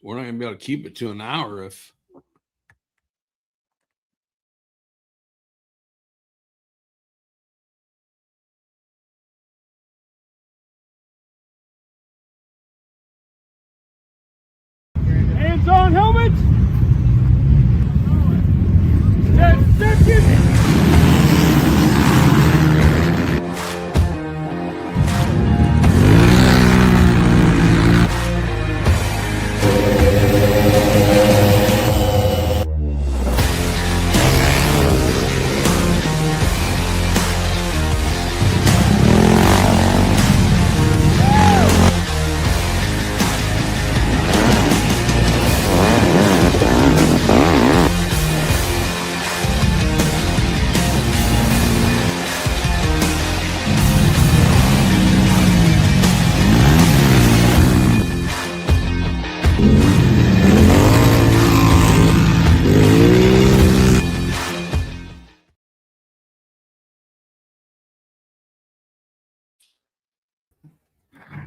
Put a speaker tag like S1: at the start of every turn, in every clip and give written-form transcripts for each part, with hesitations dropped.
S1: we're not going to be able to keep it to an hour if.
S2: Hands on helmets. 10 seconds.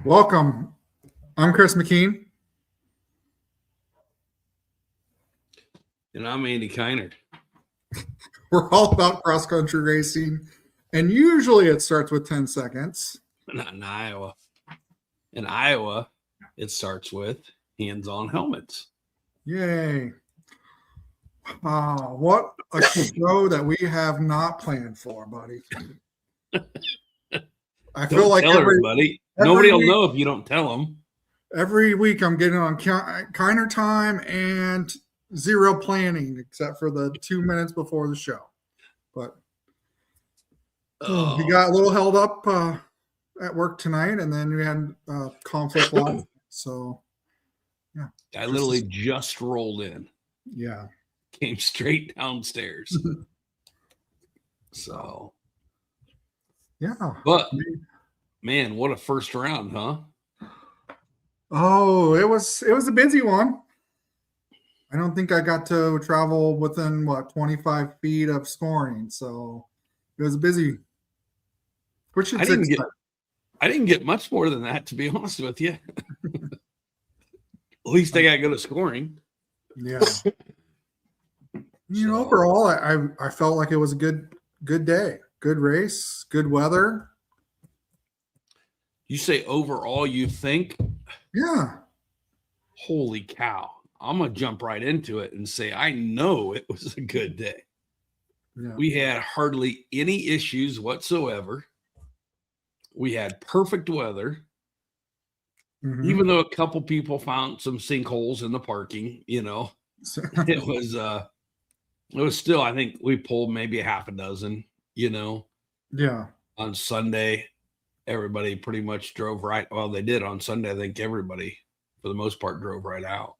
S3: Welcome. I'm Chris McKean.
S1: And I'm Andy Kiner.
S3: We're all about cross-country racing, and usually it starts with 10 seconds.
S1: Not in Iowa. In Iowa, it starts with hands-on helmets.
S3: Yay. What a show that we have not planned for, buddy. I feel like
S1: everybody. Nobody will know if you don't tell them.
S3: Every week I'm getting on Kiner time and zero planning, except for the 2 minutes before the show. But we got a little held up at work tonight, and then we had conflict last. So, yeah.
S1: I literally just rolled in.
S3: Yeah.
S1: Came straight downstairs. So,
S3: yeah.
S1: But, man, what a first round, huh?
S3: Oh, it was a busy one. I don't think I got to travel within 25 feet of scoring, so it was busy. Which is
S1: I didn't get much more than that, to be honest with you. At least I got good at scoring.
S3: Yeah. Overall, I felt like it was a good day, good race, good weather.
S1: You say overall, you think?
S3: Yeah.
S1: Holy cow. I'm going to jump right into it and say, I know it was a good day. Yeah. We had hardly any issues whatsoever. We had perfect weather. Mm-hmm. Even though a couple people found some sinkholes in the parking, it was still, I think we pulled maybe a half a dozen,
S3: Yeah.
S1: On Sunday, everybody pretty much drove right. Well, they did on Sunday. I think everybody, for the most part, drove right out.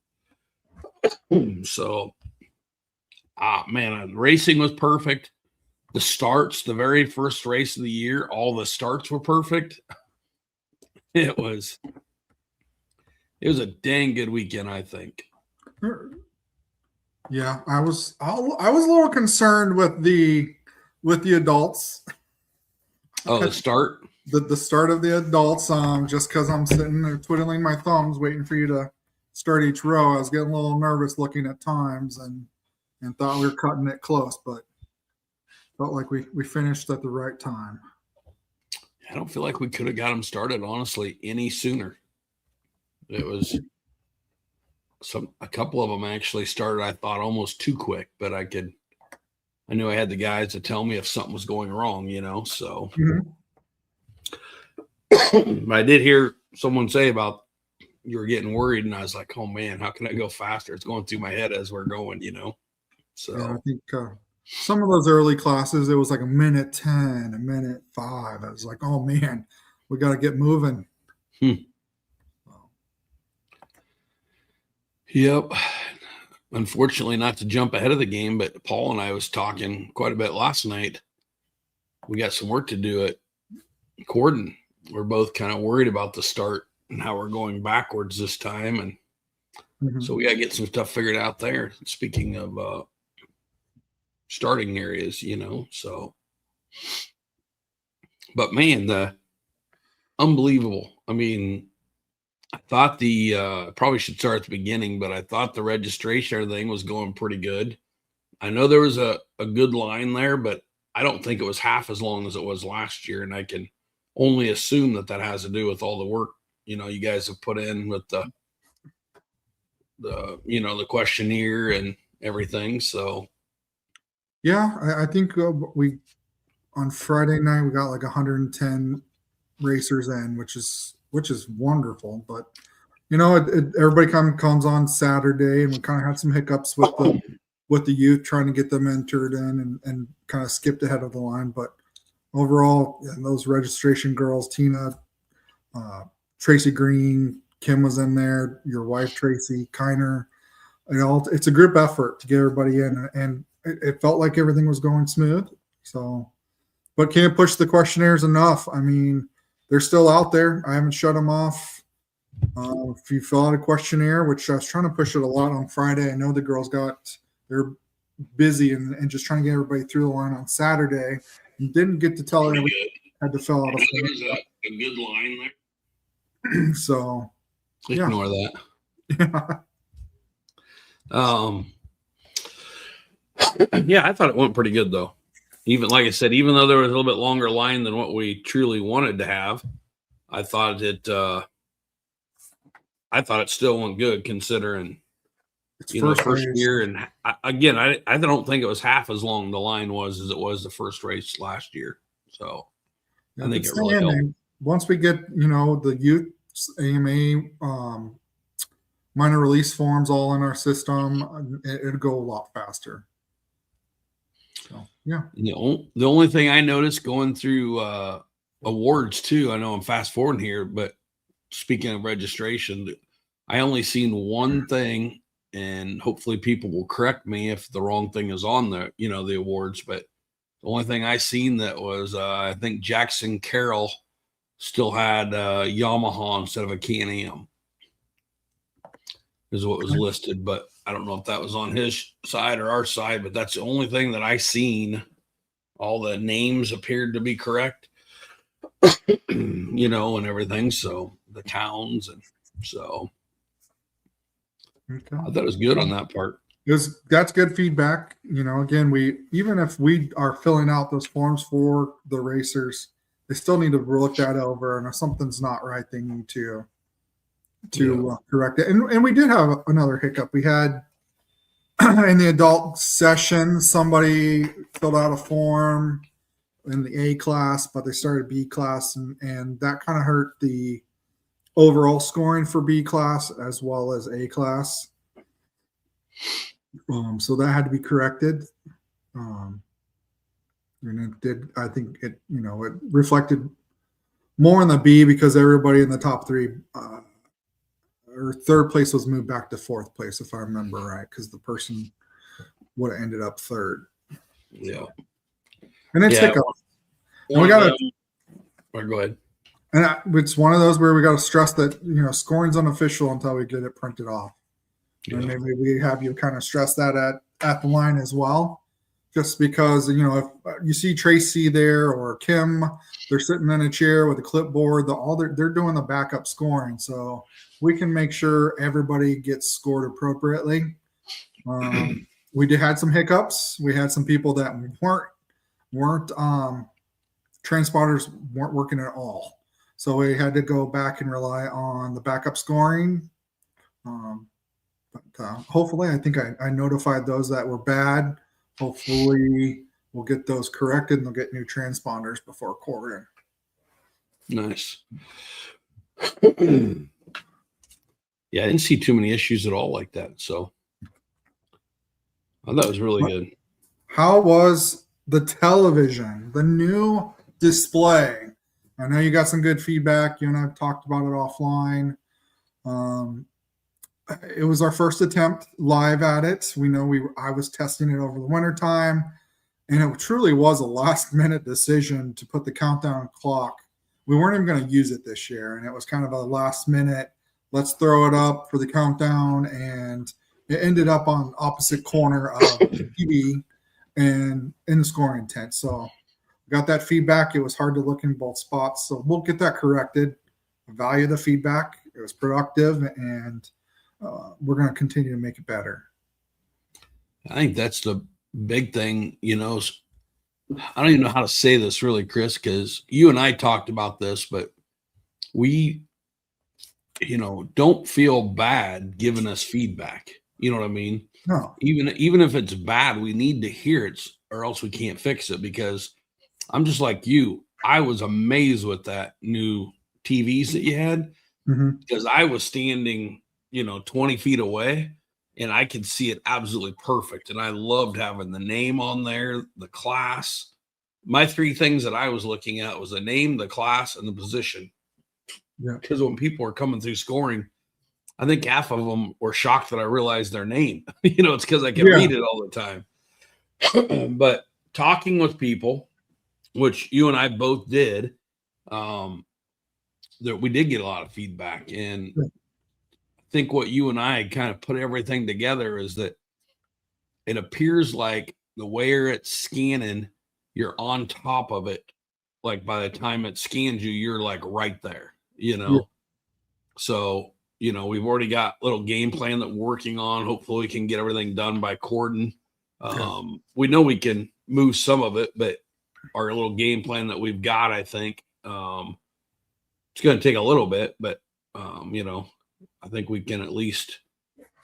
S1: So, man, racing was perfect. The starts, the very first race of the year, all the starts were perfect. It was a dang good weekend, I think.
S3: Yeah, I was a little concerned with the adults.
S1: Oh, the start?
S3: The start of the adults, just because I'm sitting there twiddling my thumbs waiting for you to start each row. I was getting a little nervous looking at times and thought we were cutting it close, but felt like we finished at the right time.
S1: I don't feel like we could have got them started, honestly, any sooner. It was a couple of them actually started, I thought, almost too quick, but I knew I had the guys to tell me if something was going wrong, so. Mm-hmm. I did hear someone say about you were getting worried, and I was like, oh man, how can I go faster? It's going through my head as we're going, So
S3: yeah, I think some of those early classes, it was like a minute 10, a minute 5. I was like, oh man, we got to get moving.
S1: Yep. Unfortunately, not to jump ahead of the game, but Paul and I was talking quite a bit last night. We got some work to do at Corden. We're both kind of worried about the start and how we're going backwards this time. And so we got to get some stuff figured out there. Speaking of starting areas, so. But man, unbelievable. I mean, I thought the probably should start at the beginning, but I thought the registration thing was going pretty good. I know there was a good line there, but I don't think it was half as long as it was last year. And I can only assume that that has to do with all the work, you guys have put in with the the questionnaire and everything. So
S3: Yeah, I think we on Friday night we got like 110 racers in, which is wonderful. But everybody kind of comes on Saturday, and we kind of had some hiccups with the youth trying to get them entered in, and kind of skipped ahead of the line. But overall, those registration girls, Tina, Tracy Green, Kim was in there, your wife Tracy Kiner. It's a group effort to get everybody in, and it felt like everything was going smooth. So, but can't push the questionnaires enough. I mean, they're still out there. I haven't shut them off. If you fill out a questionnaire, which I was trying to push it a lot on Friday, I know the girls they're busy and just trying to get everybody through the line on Saturday. And didn't get to tell everybody had to fill out a form.
S1: There's a good line there.
S3: So
S1: ignore that. Yeah, I thought it went pretty good though. Even like I said, even though there was a little bit longer line than what we truly wanted to have, I thought it still went good considering first year. And I don't think it was half as long the line was as it was the first race last year. So I think it really helped.
S3: Once we get the youth AMA minor release forms all in our system, it'll go a lot faster. So yeah.
S1: The only thing I noticed going through awards too, I know I'm fast forwarding here, but speaking of registration, I only seen one thing, and hopefully people will correct me if the wrong thing is on the the awards, but the only thing I seen that was I think Jackson Carroll still had Yamaha instead of a Can-Am is what was listed, but I don't know if that was on his side or our side, but that's the only thing that I seen. All the names appeared to be correct, and everything. So the towns, and so
S3: okay.
S1: I thought it was good on that part.
S3: That's good feedback. Again, even if we are filling out those forms for the racers, they still need to look that over, and if something's not right, they need to correct it. And we did have another hiccup. We had in the adult session, somebody filled out a form in the A class, but they started B class, and that kind of hurt the overall scoring for B class as well as A class. So that had to be corrected. And it did. I think it reflected more in the B because everybody in the top three or third place was moved back to fourth place, if I remember right, because the person would have ended up third.
S1: Yeah.
S3: And it's hiccup. And we got to
S1: go ahead.
S3: And it's one of those where we got to stress that scoring's unofficial until we get it printed off. Yeah. And maybe we have you kind of stress that at the line as well, just because if you see Tracy there or Kim, they're sitting in a chair with a clipboard. They're doing the backup scoring, so we can make sure everybody gets scored appropriately. We had some hiccups. We had some people that weren't transponders weren't working at all. So we had to go back and rely on the backup scoring. But hopefully, I think I notified those that were bad. Hopefully, we'll get those corrected and they'll get new transponders before quartering.
S1: Nice. Yeah, I didn't see too many issues at all like that. So I thought it was really good.
S3: How was the television, the new display? I know you got some good feedback. You and I have talked about it offline. It was our first attempt live at it. We know I was testing it over the wintertime, and it truly was a last-minute decision to put the countdown clock. We weren't even going to use it this year, and it was kind of a last-minute, let's throw it up for the countdown, and it ended up on opposite corner of the TV and in the scoring tent. So we got that feedback. It was hard to look in both spots, so we'll get that corrected. Value the feedback. It was productive, and we're going to continue to make it better.
S1: I think that's the big thing, I don't even know how to say this really, Chris, because you and I talked about this, but we, don't feel bad giving us feedback. You know what I mean?
S3: No.
S1: Even if it's bad, we need to hear it or else we can't fix it, because I'm just like you. I was amazed with that new TVs that you had, because I was standing, 20 feet away, and I could see it absolutely perfect. And I loved having the name on there, the class. My three things that I was looking at was the name, the class, and the position.
S3: Yeah.
S1: Because when people were coming through scoring, I think half of them were shocked that I realized their name. It's because I can read it all the time. But talking with people, which you and I both did, that we did get a lot of feedback. And I think what you and I kind of put everything together is that it appears like the way it's scanning, you're on top of it. Like by the time it scans you, you're like right there, So, we've already got a little game plan that we're working on. Hopefully we can get everything done by Corden. We know we can move some of it, but our little game plan that we've got, I think, it's going to take a little bit, but, I think we can at least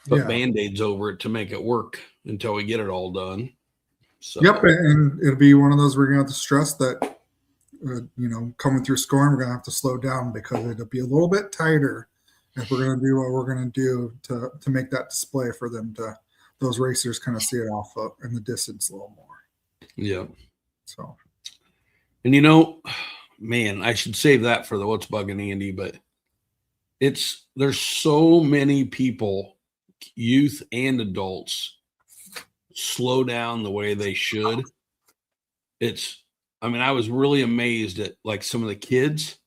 S1: put Band-Aids over it to make it work until we get it all done. So.
S3: Yep, and it'll be one of those we're going to have to stress that, coming through scoring, we're going to have to slow down, because it'll be a little bit tighter if we're going to do what we're going to do to make that display for them to, those racers kind of see it off in the distance a little more.
S1: Yeah.
S3: So.
S1: And man, I should save that for the What's Bugging Andy, but there's so many people, youth and adults, slow down the way they should. I was really amazed at like some of the kids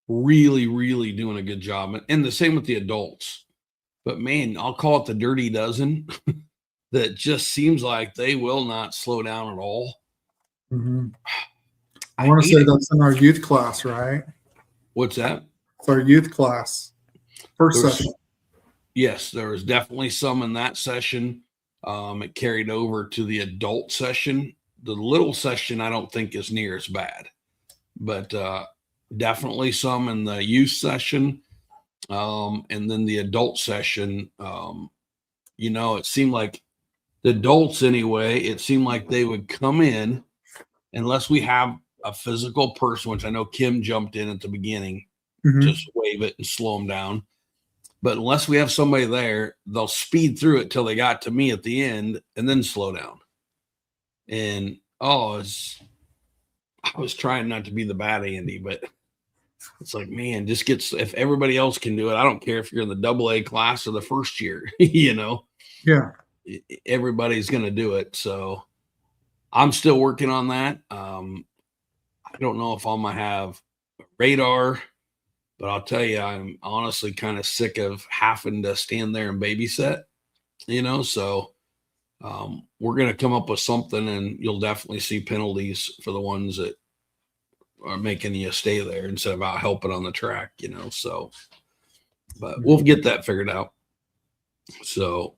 S1: really, really doing a good job. And the same with the adults. But man, I'll call it the dirty dozen that just seems like they will not slow down at all.
S3: I want to say that's in our youth class, right?
S1: What's that?
S3: It's our youth class. First session.
S1: Yes, there was definitely some in that session. It carried over to the adult session. The little session, I don't think is near as bad, but definitely some in the youth session. And then the adult session, it seemed like the adults anyway, it seemed like they would come in unless we have a physical person, which I know Kim jumped in at the beginning, just wave it and slow them down. But unless we have somebody there, they'll speed through it till they got to me at the end and then slow down. And I was trying not to be the bad Andy, but it's like, man, if everybody else can do it, I don't care if you're in the AA class or the first year,
S3: Yeah.
S1: Everybody's going to do it. So I'm still working on that. I don't know if I'm going to have a radar, but I'll tell you, I'm honestly kind of sick of having to stand there and babysit, so we're going to come up with something, and you'll definitely see penalties for the ones that are making you stay there instead of out helping on the track, so, but we'll get that figured out. So,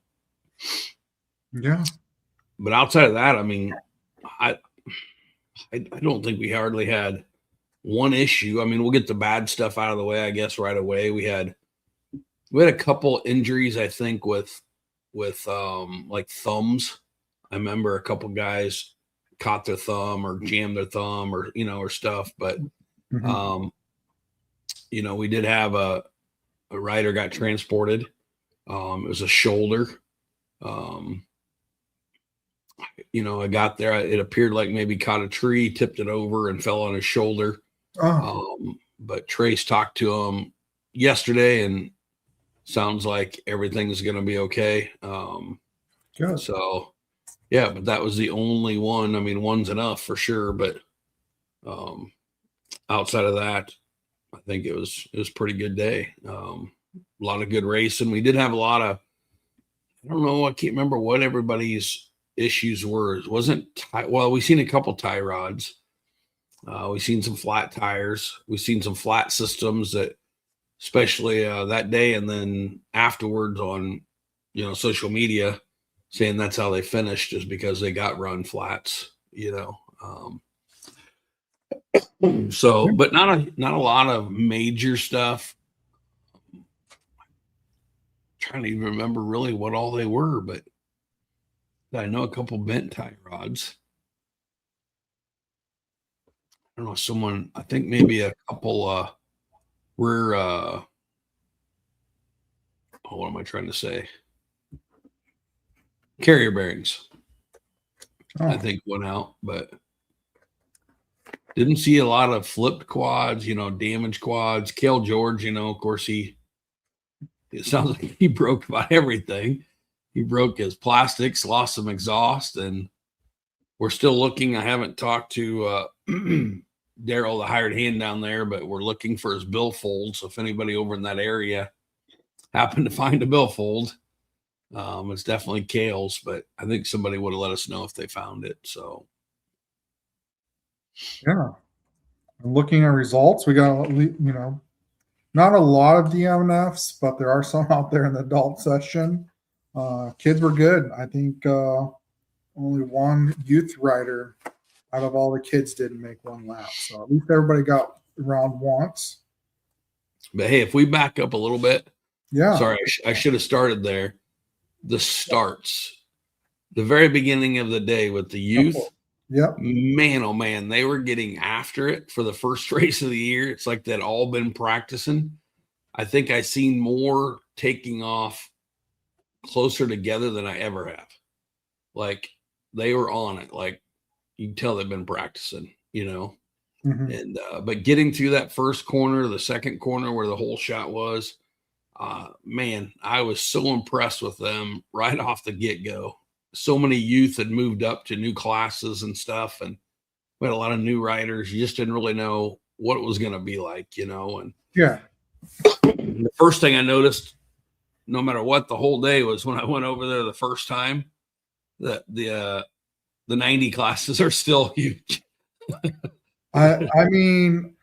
S3: yeah.
S1: But outside of that, I don't think we hardly had one issue. We'll get the bad stuff out of the way, I guess, right away. We had a couple injuries, I think, with like thumbs. I remember a couple guys caught their thumb or jammed their thumb or or stuff, but we did have a rider got transported. It was a shoulder. I got there, it appeared like maybe caught a tree, tipped it over and fell on his shoulder. But Trace talked to him yesterday and sounds like everything's going to be okay.
S3: Good.
S1: So yeah, but that was the only one. One's enough for sure, but outside of that, I think it was a pretty good day. A lot of good racing. We did have a lot of, I don't know, I can't remember what everybody's issues were. It wasn't we've seen a couple tie rods. We've seen some flat tires. We've seen some flat systems that especially that day. And then afterwards on, social media saying that's how they finished is because they got run flats, So, but not a lot of major stuff. Trying to even remember really what all they were, but I know a couple bent tie rods. I don't know, I think maybe a couple rear what am I trying to say? Carrier bearings. I think went out, but didn't see a lot of flipped quads, damaged quads. Cale George, of course, it sounds like he broke about everything. He broke his plastics, lost some exhaust, and we're still looking. I haven't talked to Daryl, the hired hand down there, but we're looking for his billfold. So if anybody over in that area happened to find a billfold, it's definitely Cale's, but I think somebody would have let us know if they found it. So
S3: yeah, looking at results, we got not a lot of DMFs, but there are some out there in the adult session. Kids were good. I think only one youth rider out of all the kids didn't make one lap. So at least everybody got around once.
S1: But hey, if we back up a little bit,
S3: yeah.
S1: Sorry, I should have started there. The starts, the very beginning of the day with the youth.
S3: Yep.
S1: Man, oh man, they were getting after it for the first race of the year. It's like they'd all been practicing. I think I seen more taking off closer together than I ever have. Like they were on it. Like you can tell they've been practicing, And but getting through that first corner, the second corner where the whole shot was, man, I was so impressed with them right off the get-go. So many youth had moved up to new classes and stuff, and we had a lot of new riders. You just didn't really know what it was going to be like, and
S3: yeah.
S1: The first thing I noticed, no matter what, the whole day was when I went over there the first time, that the 90 classes are still huge.
S3: I mean,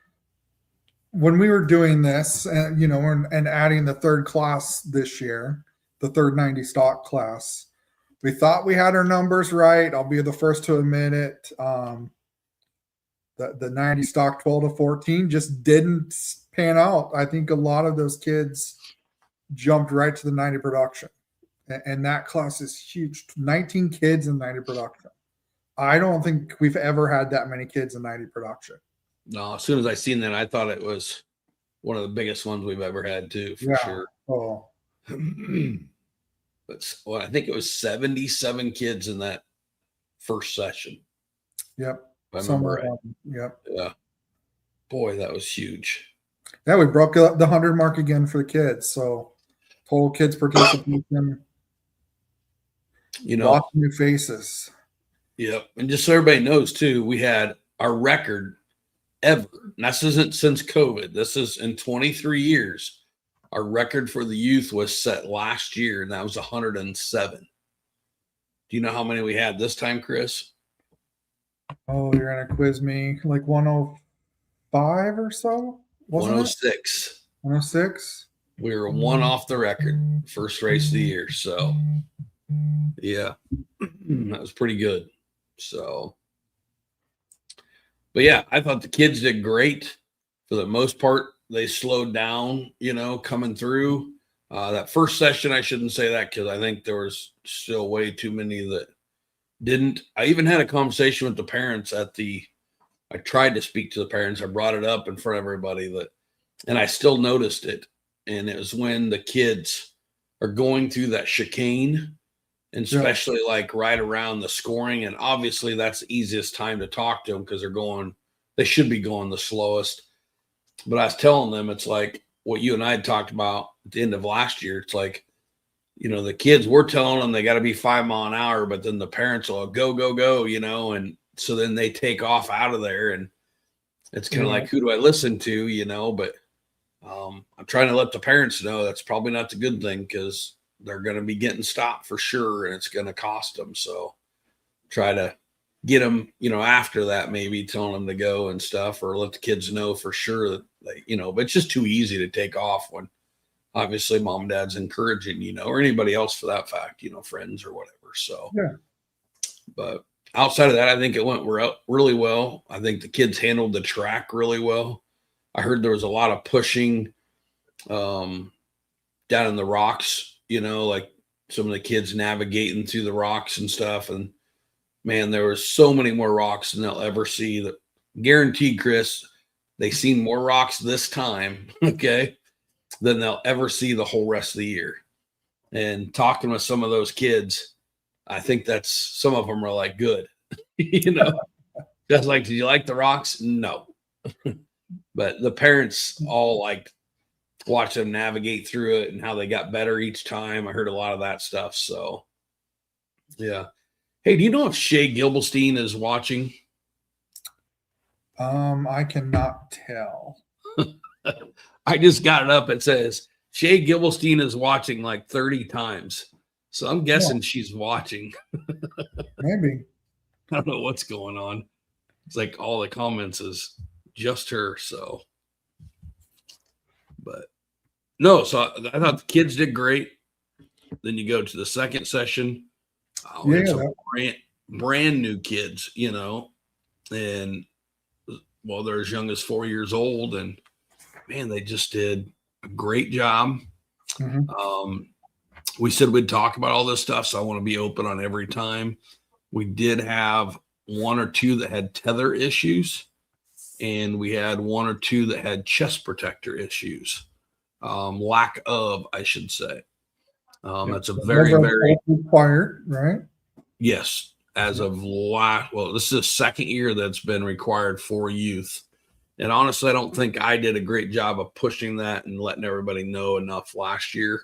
S3: when we were doing this, and and adding the third class this year, the third 90 stock class, we thought we had our numbers right. I'll be the first to admit it. The 90 stock 12 to 14 just didn't pan out. I think a lot of those kids jumped right to the 90 production, and that class is huge. 19 kids in 90 production. I don't think we've ever had that many kids in 90 production.
S1: No, as soon as I seen that, I thought it was one of the biggest ones we've ever had too, for sure.
S3: Oh.
S1: But I think it was 77 kids in that first session.
S3: Yep.
S1: If I remember right.
S3: Yep.
S1: Yeah. Boy, that was huge.
S3: Yeah, we broke the 100 mark again for the kids. So total kids participation. Lots of new faces.
S1: Yep. And just so everybody knows too, we had our record ever. And this isn't since COVID. This is in 23 years. Our record for the youth was set last year, and that was 107. Do you know how many we had this time, Chris?
S3: Oh, you're going to quiz me. Like 105 or so?
S1: 106.
S3: 106?
S1: We were one off the record, first race of the year. So, yeah, that was pretty good. So, but yeah, I thought the kids did great for the most part. They slowed down, coming through that first session. I shouldn't say that because I think there was still way too many that didn't. I even had a conversation with the parents I tried to speak to the parents. I brought it up in front of everybody and I still noticed it. And it was when the kids are going through that chicane, and especially like right around the scoring. And obviously that's the easiest time to talk to them because they should be going the slowest. But I was telling them, it's like what you and I had talked about at the end of last year. It's like, the kids, we're telling them they got to be 5 mile an hour, but then the parents will go, go, go, and so then they take off out of there. And it's kind of like, who do I listen to, but I'm trying to let the parents know that's probably not the good thing because they're going to be getting stopped for sure. And it's going to cost them. So try to get them, after that, maybe telling them to go and stuff, or let the kids know for sure that Like, but it's just too easy to take off when obviously mom and dad's encouraging, or anybody else for that fact, friends or whatever. So,
S3: Yeah.
S1: But outside of that, I think it went really well. I think the kids handled the track really well. I heard there was a lot of pushing down in the rocks, like some of the kids navigating through the rocks and stuff. And man, there was so many more rocks than they'll ever see. That guaranteed, Chris, they seen more rocks this time, okay, than they'll ever see the whole rest of the year. And talking with some of those kids, I think that's some of them are like, good, just like, did you like the rocks? No. But the parents all like watch them navigate through it and how they got better each time. I heard a lot of that stuff. So, yeah. Hey, do you know if Shay Gilbelstein is watching?
S3: I cannot tell.
S1: I just got it up. It says Shay Gilbelstein is watching like 30 times. So I'm guessing she's watching.
S3: Maybe.
S1: I don't know what's going on. It's like all the comments is just her. So, but no, so I thought the kids did great. Then you go to the second session. Some brand new kids, and well, they're as young as 4 years old, and man, they just did a great job.
S3: Mm-hmm.
S1: We said we'd talk about all this stuff, so I want to be open on every time. We did have one or two that had tether issues, and we had one or two that had chest protector issues. Lack of, I should say. That's a very
S3: required, right?
S1: Yes. As of this is the second year that's been required for youth. And honestly, I don't think I did a great job of pushing that and letting everybody know enough last year.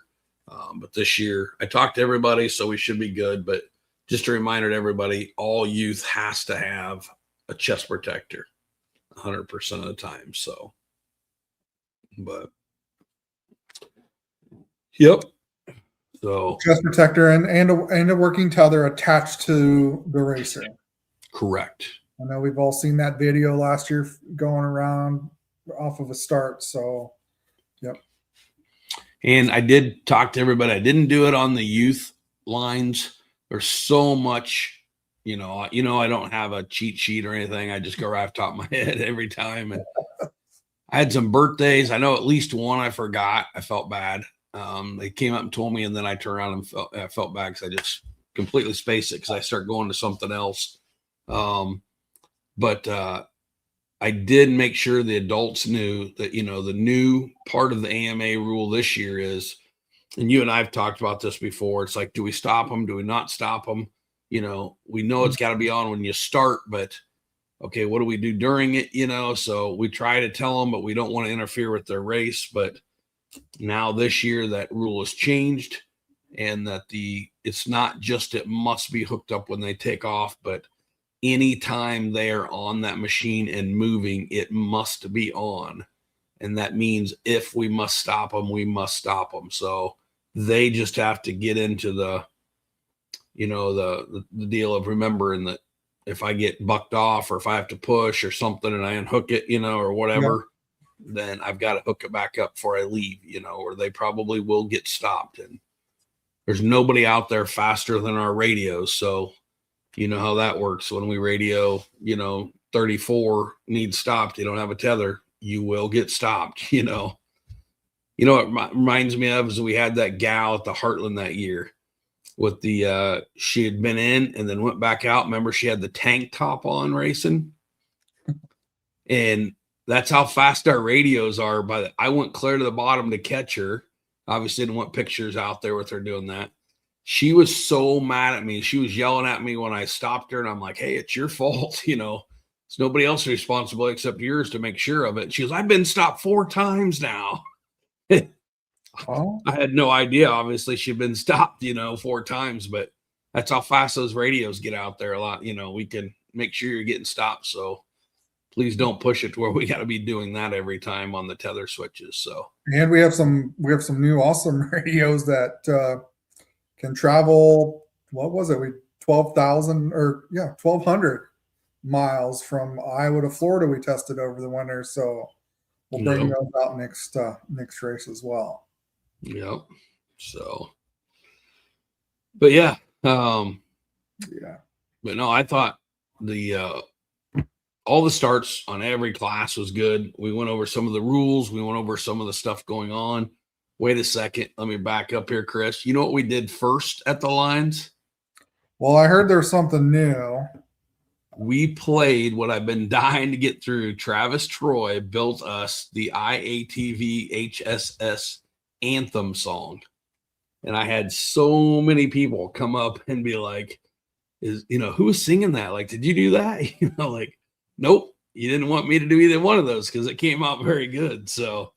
S1: But this year I talked to everybody, so we should be good. But just a reminder to everybody, all youth has to have a chest protector 100% of the time. So, but yep. So
S3: chest protector and a working tether attached to the racer.
S1: Correct.
S3: I know we've all seen that video last year going around off of a start. So, yep.
S1: And I did talk to everybody. I didn't do it on the youth lines. There's so much, I don't have a cheat sheet or anything. I just go right off the top of my head every time. And I had some birthdays. I know at least one I forgot. I felt bad. They came up and told me, and then I turned around and I felt bad because I just completely spaced it because I started going to something else. But I did make sure the adults knew that, the new part of the AMA rule this year is, and you and I have talked about this before. It's like, do we stop them? Do we not stop them? We know it's got to be on when you start, but okay, what do we do during it? So we try to tell them, but we don't want to interfere with their race. But now this year that rule has changed, and that it's not just it must be hooked up when they take off, but anytime they're on that machine and moving, it must be on. And that means if we must stop them, we must stop them. So they just have to get into the deal of remembering that if I get bucked off or if I have to push or something and I unhook it, or whatever, then I've got to hook it back up before I leave, or they probably will get stopped. And there's nobody out there faster than our radios. So you know how that works. When we radio, 34 needs stopped. You don't have a tether, you will get stopped. What reminds me of is we had that gal at the Heartland that year with she had been in and then went back out. Remember, she had the tank top on racing. And that's how fast our radios are. I went clear to the bottom to catch her. Obviously didn't want pictures out there with her doing that. She was so mad at me. She was yelling at me when I stopped her. And I'm like, hey, it's your fault. It's nobody else's responsibility except yours to make sure of it. She goes, I've been stopped 4 times now.
S3: Oh.
S1: I had no idea. Obviously she'd been stopped, 4 times, but that's how fast those radios get out there a lot. We can make sure you're getting stopped. So please don't push it to where we got to be doing that every time on the tether switches. So,
S3: and we have some new awesome radios that can travel. What was it? 1,200 miles from Iowa to Florida. We tested over the winter. So we'll bring those out next race as well.
S1: Yep. So, but yeah.
S3: Yeah.
S1: But no, I thought the all the starts on every class was good. We went over some of the rules. We went over some of the stuff going on. Wait a second. Let me back up here, Chris. You know what we did first at the lines?
S3: Well, I heard there's something new.
S1: We played what I've been dying to get through. Travis Troy built us the IATVHSS anthem song. And I had so many people come up and be like, who was singing that? Like, did you do that? Like, nope, you didn't want me to do either one of those because it came out very good. So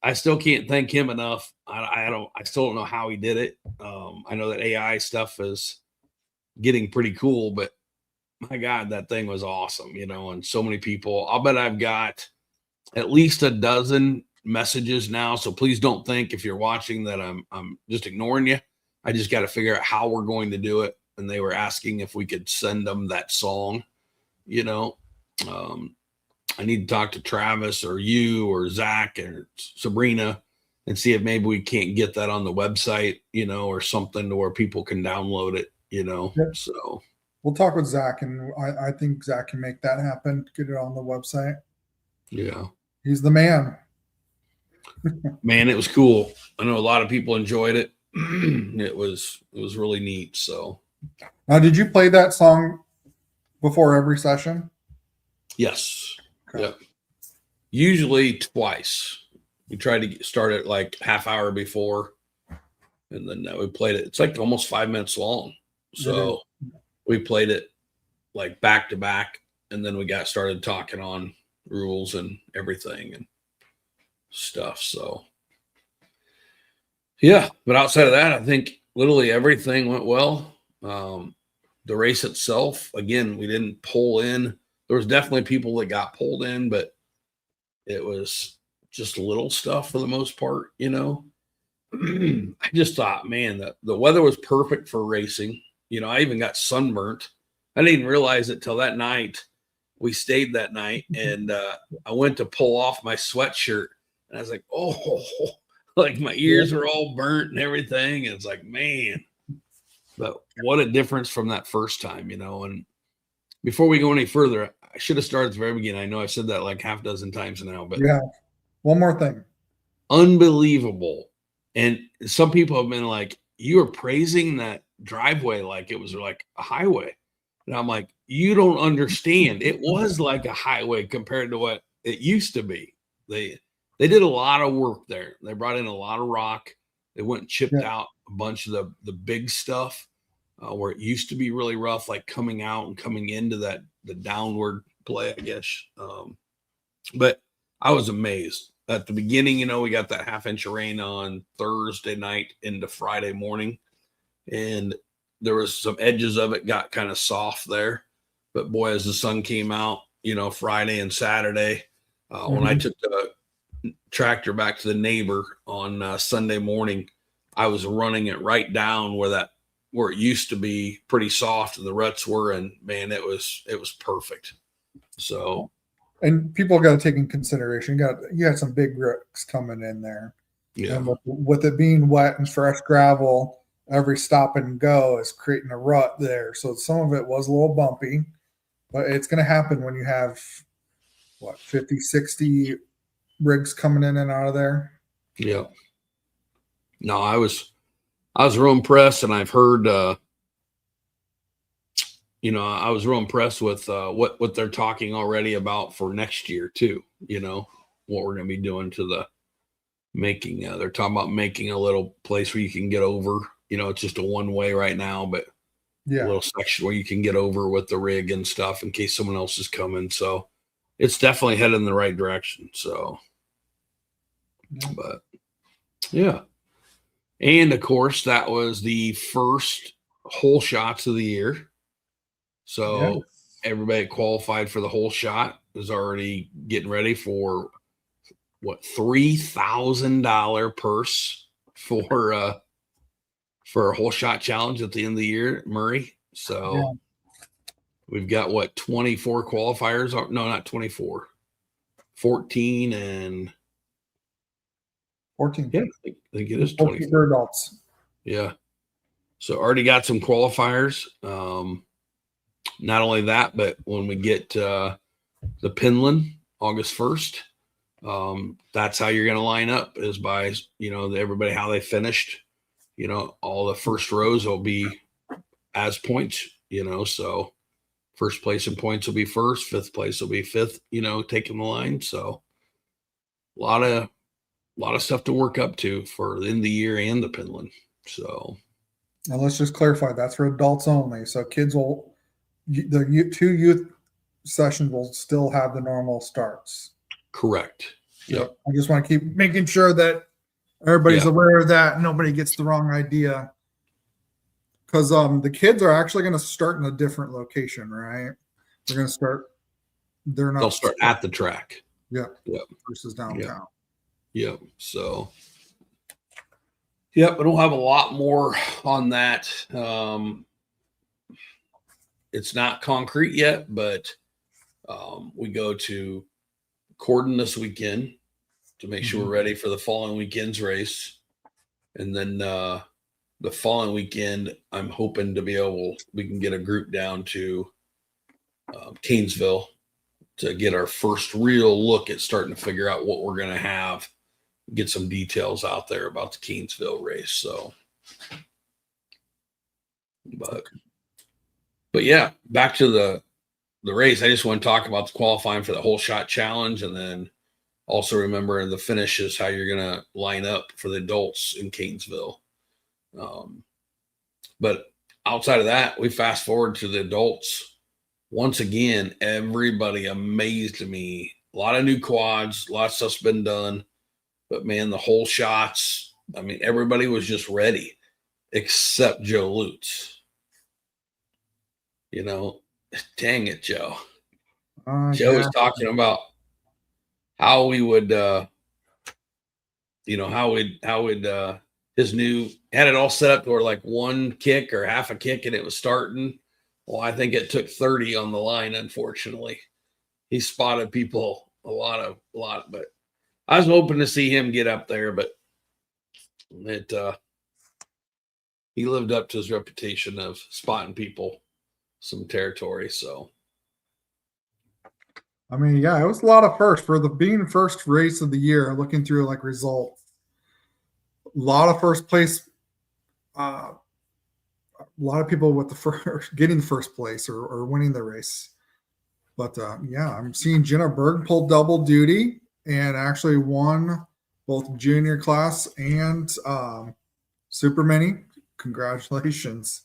S1: I still can't thank him enough. I still don't know how he did it. I know that AI stuff is getting pretty cool, but my God, that thing was awesome, and so many people. I'll bet I've got at least a dozen messages now. So please don't think if you're watching that I'm just ignoring you. I just got to figure out how we're going to do it. And they were asking if we could send them that song, I need to talk to Travis or you or Zach or Sabrina and see if maybe we can't get that on the website, or something to where people can download it,
S3: Yep.
S1: So
S3: we'll talk with Zach, and I think Zach can make that happen, get it on the website.
S1: Yeah.
S3: He's the man.
S1: Man, it was cool. I know a lot of people enjoyed it. It was really neat. So
S3: now, did you play that song before every session?
S1: Yes.
S3: Okay.
S1: Yep. Usually twice. We tried to start it like half hour before, and then we played it. It's like almost 5 minutes long. So we played it like back to back, and then we got started talking on rules and everything and stuff. So yeah, but outside of that, I think literally everything went well. The race itself, again, we didn't pull in. There was definitely people that got pulled in, but it was just little stuff for the most part, I just thought, man, that the weather was perfect for racing. I even got sunburnt. I didn't even realize it till that night. We stayed that night, and I went to pull off my sweatshirt, and I was like, oh, like my ears were all burnt and everything. And it's like, man, but what a difference from that first time, And before we go any further, I should have started at the very beginning. I know I've said that like half a dozen times now, but
S3: yeah, one more thing.
S1: Unbelievable. And some people have been like, you were praising that driveway like it was like a highway. And I'm like, you don't understand. It was like a highway compared to what it used to be. They did a lot of work there. They brought in a lot of rock. They went and chipped out a bunch of the big stuff where it used to be really rough, like coming out and coming into the downward play, I guess. But I was amazed. At the beginning, we got that half-inch of rain on Thursday night into Friday morning, and there was some edges of it got kind of soft there. But boy, as the sun came out, Friday and Saturday, when I took the tractor back to the neighbor on Sunday morning, I was running it right down where it used to be pretty soft and the ruts were, and man, it was perfect. So.
S3: And people got to take in consideration. You got some big rocks coming in there.
S1: Yeah.
S3: And with it being wet and fresh gravel, every stop and go is creating a rut there. So some of it was a little bumpy, but it's going to happen when you have 50, 60 rigs coming in and out of there.
S1: Yeah. No, I was real impressed, and I've heard, I was real impressed with what they're talking already about for next year too. What we're going to be doing to the making. They're talking about making a little place where you can get over. It's just a one way right now, but a little section where you can get over with the rig and stuff in case someone else is coming. So it's definitely headed in the right direction. So, but yeah. And of course, that was the first whole shots of the year. So everybody qualified for the whole shot is already getting ready for $3,000 purse for a whole shot challenge at the end of the year, Murray. So we've got 24 qualifiers. No, not 24. 14 and
S3: 14.
S1: yeah, I think it is
S3: 14
S1: 20
S3: for adults.
S1: Yeah. So already got some qualifiers. Not only that, but when we get the Pinland August 1st, that's how you're going to line up, is by, everybody, how they finished. All the first rows will be as points, so first place in points will be first, fifth place will be fifth, taking the line. So a lot of stuff to work up to for the end of the year and the Pinland. So,
S3: and let's just clarify, that's for adults only. So kids the 2 youth sessions will still have the normal starts.
S1: correct. Yep.
S3: I just want to keep making sure that everybody's aware of that. Nobody gets the wrong idea. Because the kids are actually going to start in a different location, right? They're going to start.
S1: They'll start at the track.
S3: Yeah.
S1: Yep.
S3: Versus downtown.
S1: Yep. So. Yep. I don't have a lot more on that. It's not concrete yet, but we go to Corden this weekend to make sure we're ready for the following weekend's race. And then the following weekend, I'm hoping to we can get a group down to Canesville to get our first real look at starting to figure out what we're going to have, get some details out there about the Canesville race. So, but yeah, back to the race. I just want to talk about the qualifying for the whole shot challenge, and then also remember the finish is how you're going to line up for the adults in Canesville. But outside of that, we fast forward to the adults. Once again, everybody amazed me. A lot of new quads, a lot of stuff's been done, but man, the whole shots, I mean, everybody was just ready except Joe Lutz. Dang it, Joe. Joe was talking about how we would, his new, had it all set up for like one kick or half a kick and it was starting. Well, I think it took 30 on the line, unfortunately. He spotted people a lot, but I was hoping to see him get up there, but he lived up to his reputation of spotting people some territory. So,
S3: I mean, yeah, it was a lot of first for being first race of the year. Looking through like results, a lot of first place, a lot of people with the first getting first place or winning the race. But yeah, I'm seeing Jenna Berg pull double duty and actually won both junior class and super mini. Congratulations.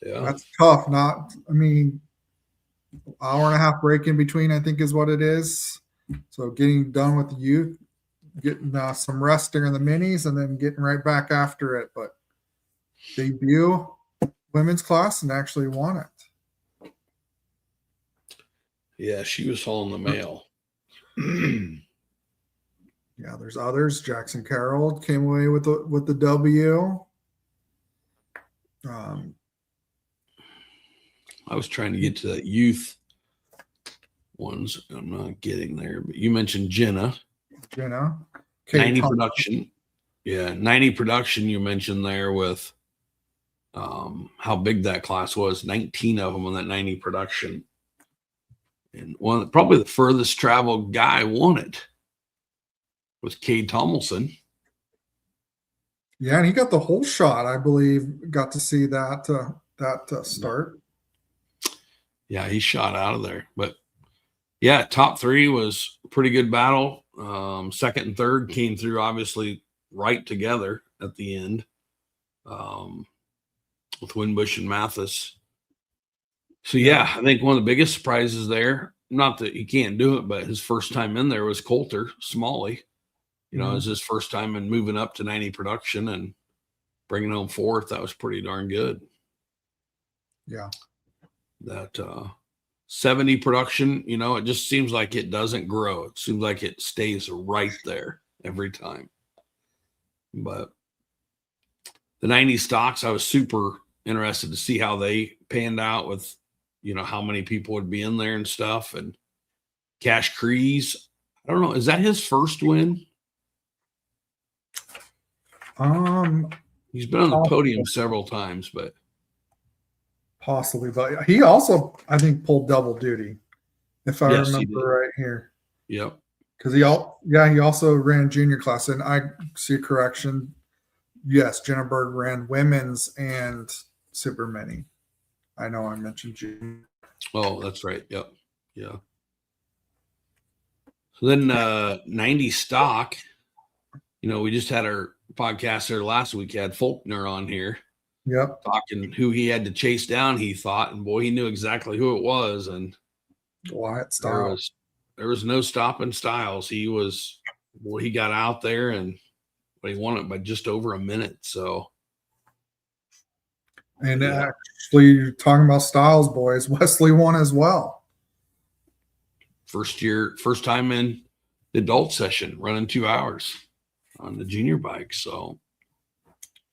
S1: Yeah,
S3: that's tough. Hour and a half break in between, I think, is what it is. So getting done with the youth, getting some rest during the minis, and then getting right back after it. But debut women's class and actually won it.
S1: Yeah, she was hauling the mail.
S3: Yeah, there's others. Jackson Carroll came away with the W.
S1: I was trying to get to that youth ones. I'm not getting there. But you mentioned Jenna. 90 production. Yeah, 90 production you mentioned there with how big that class was. 19 of them on that 90 production. And probably the furthest traveled guy won it was Cade Tomlinson.
S3: Yeah, and he got the whole shot, I believe. Got to see that start.
S1: Yeah, he shot out of there. But yeah, top three was a pretty good battle. Second and third came through obviously right together at the end with Winbush and Mathis. So yeah, I think one of the biggest surprises there, not that he can't do it, but his first time in there was Coulter Smalley. It was his first time in moving up to 90 production and bringing home fourth. That was pretty darn good.
S3: Yeah.
S1: That 70 production, it just seems like it doesn't grow. It seems like it stays right there every time. But the 90 stocks, I was super interested to see how they panned out with, how many people would be in there and stuff. And Cash Crees, I don't know. Is that his first win?
S3: He's
S1: been on the podium several times, but
S3: possibly. But he also, I think, pulled double duty, if I remember right here.
S1: Yep.
S3: Because he also ran junior class, and I see a correction. Yes, Jenna Berg ran women's and super mini. I know I mentioned junior.
S1: Oh, that's right. Yep. Yeah. So then 90 stock, we just had our podcast there last week. Had Faulkner on here.
S3: Yep.
S1: Talking who he had to chase down, he thought, and boy, he knew exactly who it was. And
S3: Wyatt
S1: Stiles. There was no stopping Stiles. He got out there and he won it by just over a minute. So,
S3: and actually, talking about Stiles, boys, Wesley won as well.
S1: First time in the adult session, running 2 hours on the junior bike. So,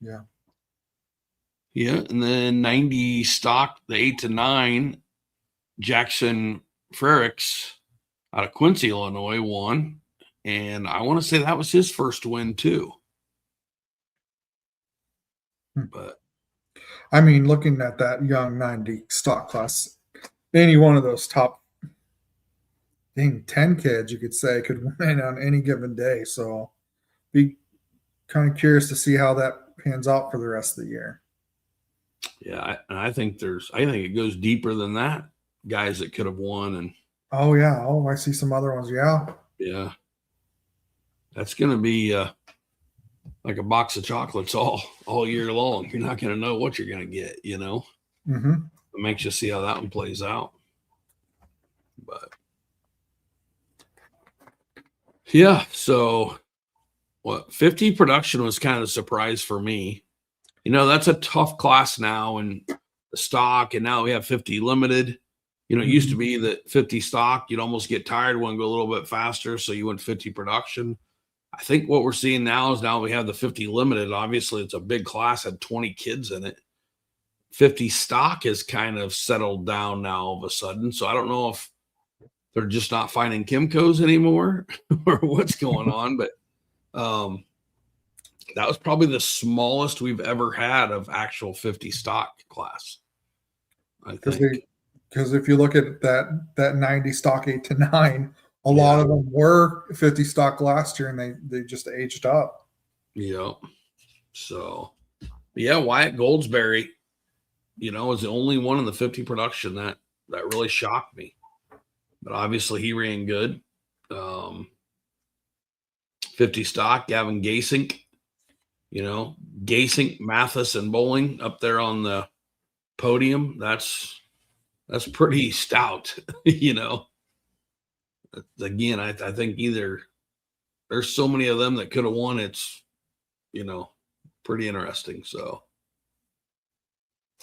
S3: yeah.
S1: And then 90 stock, the 8 to 9, Jackson Frericks out of Quincy, Illinois, won. And I want to say that was his first win too. But
S3: I mean, looking at that young 90 stock class, any one of those top 10 kids, you could say, could win on any given day. So be kind of curious to see how that pans out for the rest of the year.
S1: Yeah, I think it goes deeper than that. Guys that could have won. And
S3: oh yeah, I see some other ones.
S1: Yeah, that's going to be like a box of chocolates all year long. You're not going to know what you're going to get.
S3: Mm-hmm.
S1: I'm anxious to see how that one plays out. But yeah, so 50 production was kind of a surprise for me. That's a tough class now, and the stock, and now we have 50 limited. It used to be that 50 stock, you'd almost get tired, want to go a little bit faster, so you went 50 production. I think what we're seeing now is we have the 50 limited. Obviously, it's a big class, had 20 kids in it. 50 stock has kind of settled down now all of a sudden. So I don't know if they're just not finding Kimco's anymore or what's going on, but that was probably the smallest we've ever had of actual 50 stock class, I think.
S3: Because if you look at that 90 stock 8 to 9, a lot of them were 50 stock last year, and they just aged up.
S1: Yeah. So, Wyatt Goldsberry, was the only one in the 50 production that really shocked me. But obviously he ran good. 50 stock, Gavin Gasink, Gasink, Mathis, and Bowling up there on the podium. That's pretty stout, Again, I think either there's so many of them that could have won. It's, pretty interesting. So,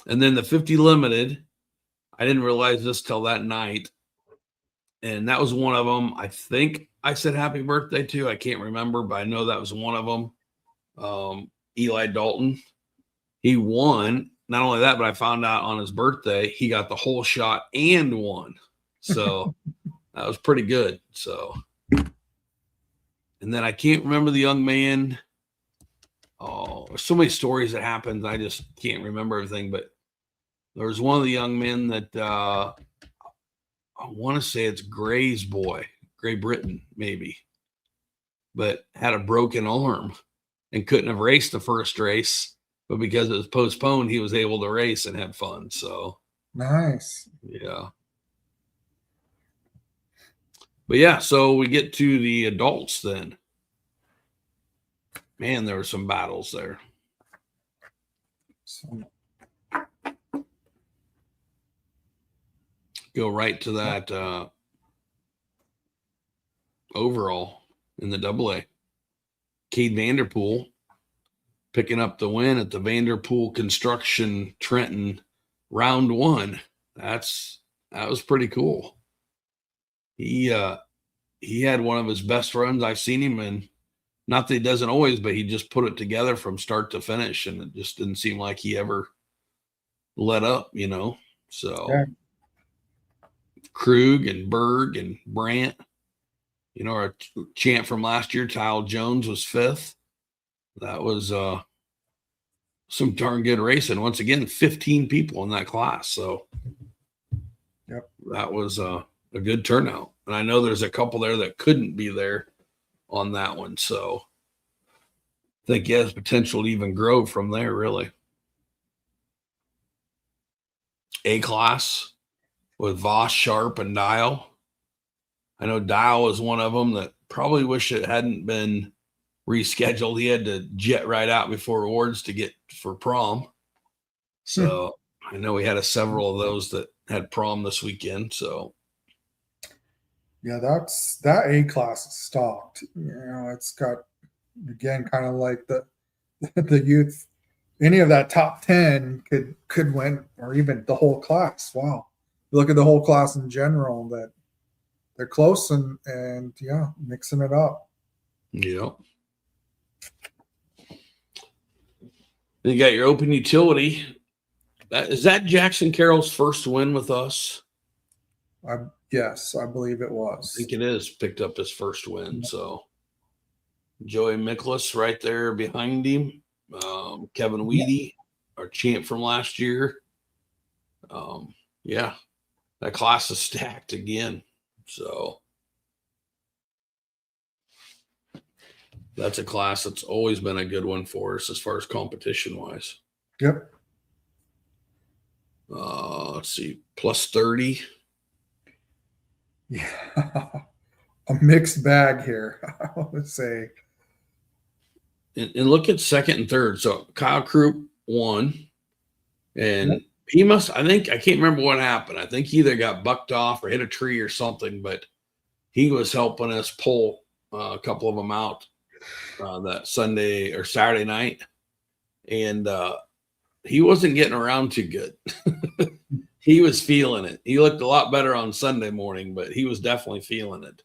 S1: and then the 50 limited, I didn't realize this till that night. And that was one of them. I think I said happy birthday to. I can't remember, but I know that was one of them. Eli Dalton. He won. Not only that, but I found out on his birthday, he got the whole shot and won. So that was pretty good. So, and then I can't remember the young man. Oh, there's so many stories that happened. I just can't remember everything, but there was one of the young men that, I want to say it's Gray's boy, Gray Britton, maybe, but had a broken arm and couldn't have raced the first race, but because it was postponed, he was able to race and have fun. So
S3: nice.
S1: Yeah. But so we get to the adults then. Man, there were some battles there. Go right to that overall in the AA. Cade Vanderpool picking up the win at the Vanderpool Construction Trenton round 1. That was pretty cool. He had one of his best runs I've seen him in. Not that he doesn't always, but he just put it together from start to finish, and it just didn't seem like he ever let up, So Krug and Berg and Brandt, You know, our champ from last year, Kyle Jones, was 5th. That was some darn good racing. Once again, 15 people in that class. So that was a good turnout. And I know there's a couple there that couldn't be there on that one. So I think he has potential to even grow from there, really. A class with Voss, Sharp, and Dial. I know Dial was one of them that probably wish it hadn't been rescheduled. He had to jet right out before awards to get for prom. So I know we had several of those that had prom this weekend. So
S3: yeah, that A class is stocked. You know, it's got, again, kind of like the youth. Any of that top 10 could win, or even the whole class. Wow, you look at the whole class in general, that they're close and yeah, mixing it up.
S1: Yeah. You got your open utility. Is that Jackson Carroll's first win with us?
S3: Yes, I believe it was.
S1: I think it is. Picked up his first win. So Joey Miklas right there behind him. Kevin Weedy, our champ from last year. Yeah, that class is stacked again. So that's a class that's always been a good one for us as far as competition wise.
S3: Yep.
S1: Let's see, plus 30.
S3: Yeah, a mixed bag here, I would say.
S1: And look at second and third. So Kyle Krupp won, and he must, I can't remember what happened. I think he either got bucked off or hit a tree or something, but he was helping us pull a couple of them out that Sunday or Saturday night. And he wasn't getting around too good. He was feeling it. He looked a lot better on Sunday morning, but he was definitely feeling it.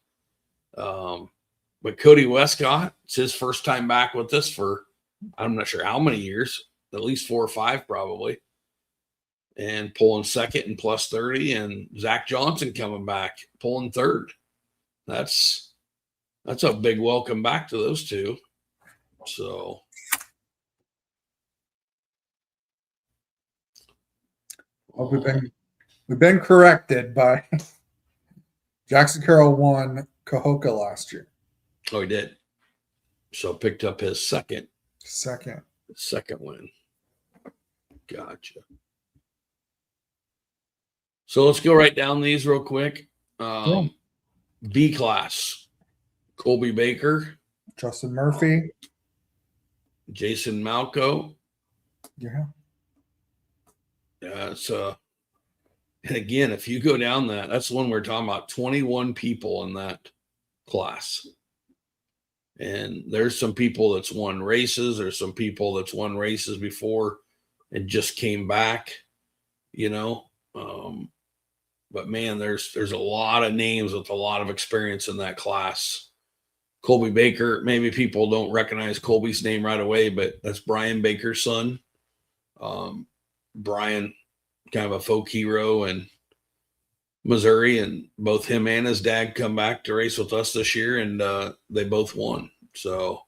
S1: But Cody Westcott, it's his first time back with us for, I'm not sure how many years, at least 4 or 5 probably, and pulling second and plus 30. And Zach Johnson coming back, pulling third. That's a big welcome back to those two. So
S3: well, we've been corrected by Jackson Carroll won Cahokia last year.
S1: Oh, he did. So picked up his second win. Gotcha. So let's go right down these real quick. B class, Colby Baker,
S3: Justin Murphy,
S1: Jason Malco.
S3: Yeah.
S1: Yeah, and again, if you go down that's the one we're talking about, 21 people in that class. And there's some people that's won races. There's some people that's won races before and just came back, you know. But man, there's a lot of names with a lot of experience in that class. Colby Baker, maybe people don't recognize Colby's name right away, but that's Brian Baker's son. Brian, kind of a folk hero in Missouri, and both him and his dad come back to race with us this year, and they both won. So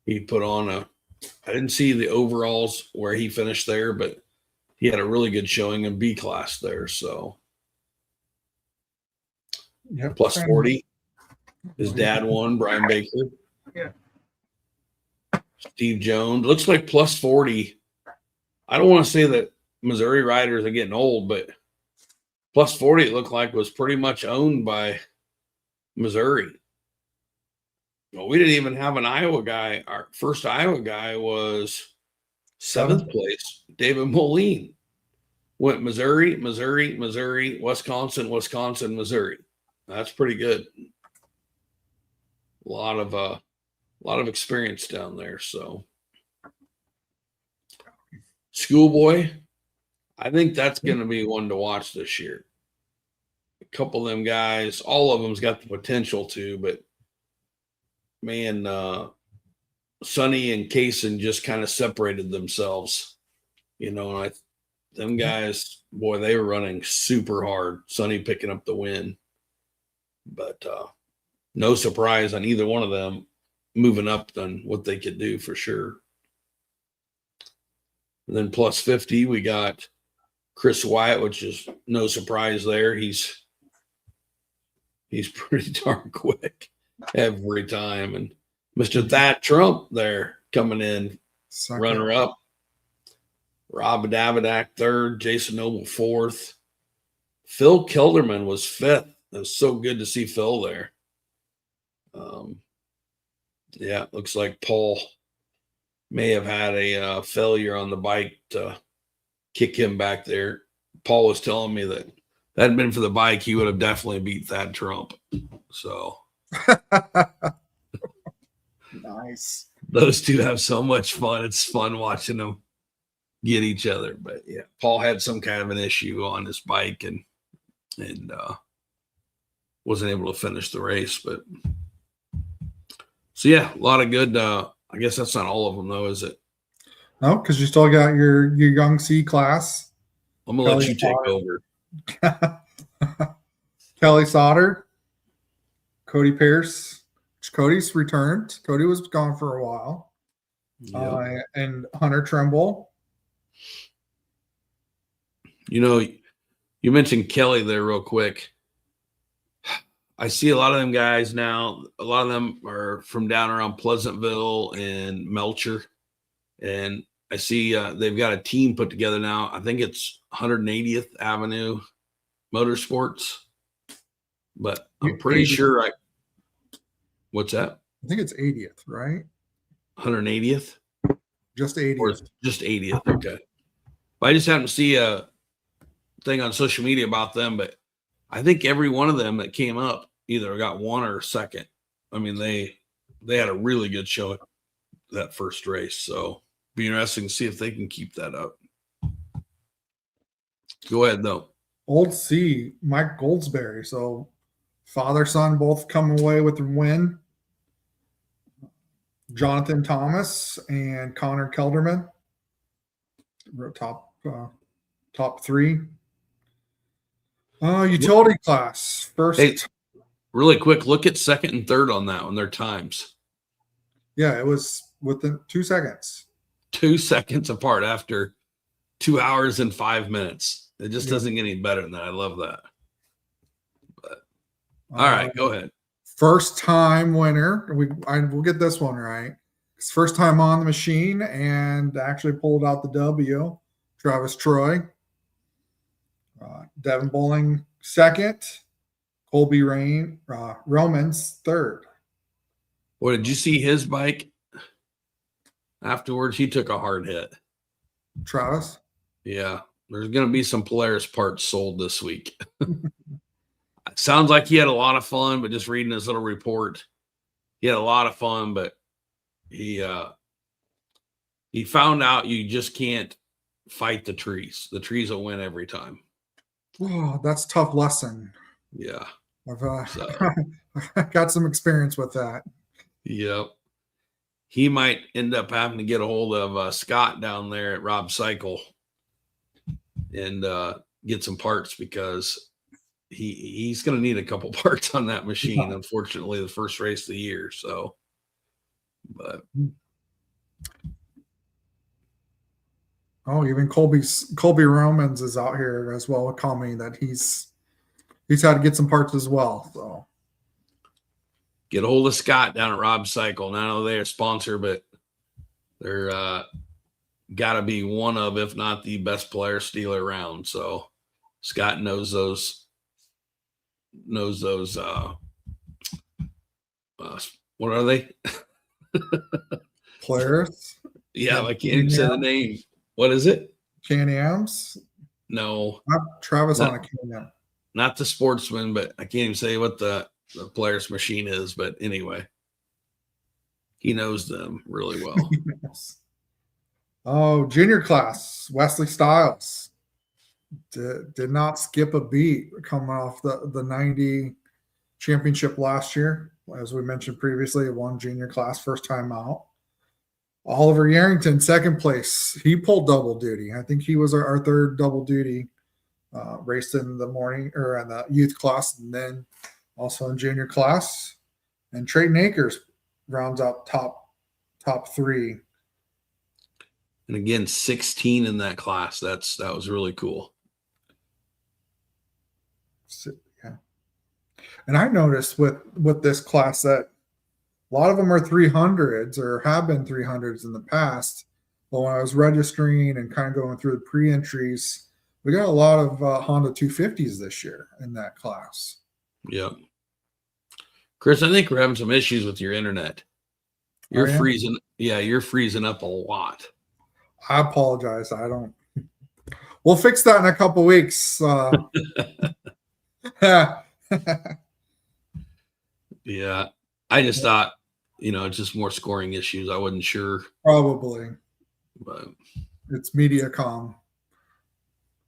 S1: he put on I didn't see the overalls where he finished there, but he had a really good showing in B class there. So plus 40. His dad won, Brian Baker.
S2: Yeah.
S1: Steve Jones. Looks like plus 40. I don't want to say that Missouri riders are getting old, but plus 40, it looked like, was pretty much owned by Missouri. Well, we didn't even have an Iowa guy. Our first Iowa guy was 7th place. David Moline went Missouri, Wisconsin, Missouri. That's pretty good. A lot of experience down there. So Schoolboy, I think that's going to be one to watch this year. A couple of them guys, all of them's got the potential to, but man, Sonny and Kaysen just kind of separated themselves, you know. And them guys, boy, they were running super hard. Sonny picking up the win, but no surprise on either one of them moving up than what they could do for sure. And then plus 50, we got Chris Wyatt, which is no surprise there. He's pretty darn quick every time. And Mr. Thad Trump there coming in, runner up. Rob Davidak third, Jason Noble fourth. Phil Kilderman was fifth. It was so good to see Phil there. Yeah, it looks like Paul may have had a failure on the bike to kick him back there. Paul was telling me that hadn't been for the bike, he would have definitely beat Thad Trump. So
S3: nice.
S1: Those two have so much fun. It's fun watching them get each other. But yeah, Paul had some kind of an issue on his bike and wasn't able to finish the race. But so yeah, a lot of good. I guess that's not all of them though, is it?
S3: No, because you still got your young C class.
S1: I'm gonna let you take over.
S3: Kelly Sauter, Cody Pierce. Cody's returned. Cody was gone for a while. Yep. And Hunter Trimble.
S1: You know, you mentioned Kelly there real quick. I see a lot of them guys now. A lot of them are from down around Pleasantville and Melcher. And I see they've got a team put together now. I think it's 180th Avenue Motorsports. But I'm pretty sure what's that?
S3: I think it's 80th, right?
S1: 180th?
S3: Just 80th.
S1: Or just 80th. Okay. But I just happened to see a thing on social media about them, but I think every one of them that came up either got one or second. I mean, they had a really good show at that first race. So be interesting to see if they can keep that up. Go ahead though.
S3: Old C, Mike Goldsberry. So father, son both come away with the win. Jonathan Thomas and Connor Kelderman were top three. Utility class first.
S1: Hey, really quick, look at second and third on that one. Their times.
S3: Yeah, it was within 2 seconds. 2
S1: seconds apart after 2 hours and 5 minutes. It just doesn't get any better than that. I love that. But, all right, go ahead.
S3: First time winner. We'll get this one right. It's first time on the machine and actually pulled out the W. Travis Troy. Devin Bowling second. Colby Romans third.
S1: Well, did you see his bike? Afterwards, he took a hard hit.
S3: Travis?
S1: Yeah. There's going to be some Polaris parts sold this week. Sounds like he had a lot of fun, but just reading his little report, he had a lot of fun, but he found out you just can't fight the trees. The trees will win every time.
S3: Oh, that's a tough lesson.
S1: Yeah.
S3: I've got some experience with that.
S1: Yep. He might end up having to get a hold of Scott down there at Rob Cycle and get some parts because he's going to need a couple parts on that machine. Unfortunately, the first race of the year. So, but
S3: even Colby Romans is out here as well, commenting that he's had to get some parts as well. So
S1: get a hold of Scott down at Rob Cycle. And I know they're a sponsor, but they're got to be one of, if not the best Polaris dealer around. So Scott knows those. What are they?
S3: Polaris.
S1: Yeah, I can't even say the name. What is it?
S3: Can-Ams?
S1: No.
S3: Not Travis on a Can-Am.
S1: Not the Sportsman, but I can't even say what the Polaris machine is. But anyway, he knows them really well.
S3: Yes. Oh, junior class, Wesley Stiles did not skip a beat coming off the 90 championship last year. As we mentioned previously, won junior class first time out. Oliver Yarrington, second place. He pulled double duty. I think he was our third double duty. Raced in the morning or in the youth class and then also in junior class. And Trayton Akers rounds out top 3.
S1: And again, 16 in that class. That was really cool.
S3: So, yeah. And I noticed with this class that a lot of them are 300s or have been 300s in the past. But when I was registering and kind of going through the pre-entries, we got a lot of Honda 250s this year in that class.
S1: Yep. Chris, I think we're having some issues with your internet. You're freezing. Yeah, you're freezing up a lot.
S3: I apologize. We'll fix that in a couple weeks.
S1: Yeah. I just thought, it's just more scoring issues. I wasn't sure.
S3: Probably.
S1: But
S3: it's MediaCom.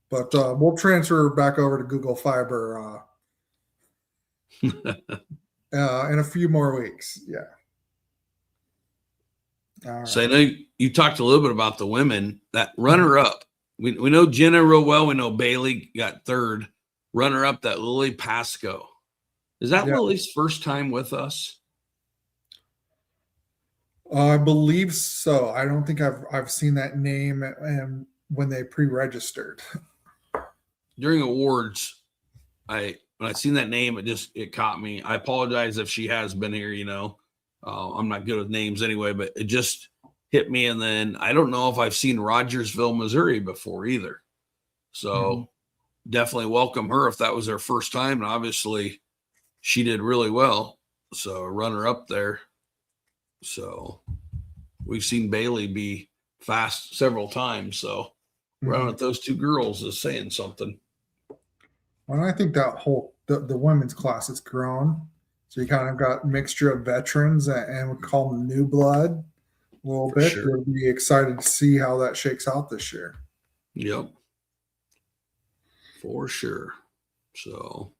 S3: But we'll transfer back over to Google Fiber in a few more weeks. Yeah.
S1: So I know you talked a little bit about the women. That runner-up, we know Jenna real well. We know Bailey got 3rd. Runner-up, that Lily Pasco. Is that Lily's first time with us?
S3: I believe so. I don't think I've seen that name and when they pre-registered.
S1: During awards, when I seen that name, it caught me. I apologize if she has been here. I'm not good with names anyway, but it just hit me. And then I don't know if I've seen Rogersville, Missouri before either. So definitely welcome her if that was her first time. And obviously she did really well. So runner up there. So we've seen Bailey be fast several times. So running with those 2 girls is saying something.
S3: Well, I think that whole the women's class has grown. So you kind of got a mixture of veterans and we call them new blood a little bit.
S1: Sure.
S3: We'll be excited to see how that shakes out this year.
S1: Yep. For sure. So,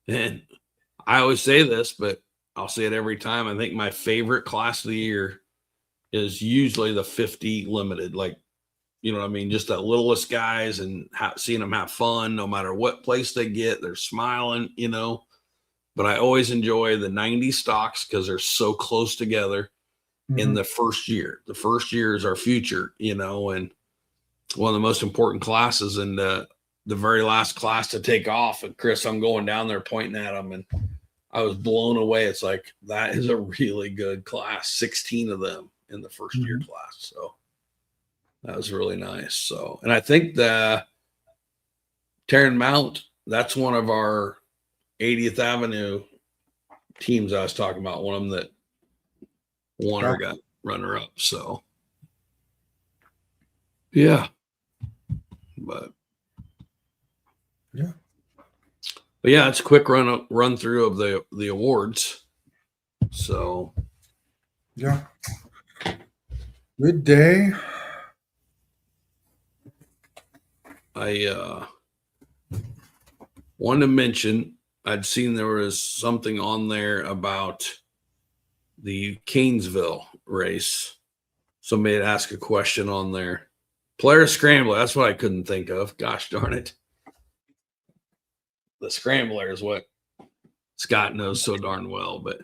S1: and I always say this, but I'll say it every time. I think my favorite class of the year is usually the 50 limited. Like, you know what I mean? Just the littlest guys and seeing them have fun no matter what place they get. They're smiling, But I always enjoy the 90 stocks because they're so close together in the first year. The first year is our future, and one of the most important classes and the very last class to take off. And Chris, I'm going down there pointing at them and I was blown away. It's like, that is a really good class, 16 of them in the first year class. So that was really nice. So, and I think the Taryn Mount, that's one of our 80th Avenue teams I was talking about, one of them that won or got runner up. So yeah. But yeah, it's a quick run through of the awards. So
S3: yeah. Good day.
S1: I wanted to mention, I'd seen there was something on there about the Canesville race. Somebody had asked a question on there. Polaris Scrambler, that's what I couldn't think of. Gosh darn it. The Scrambler is what Scott knows so darn well, but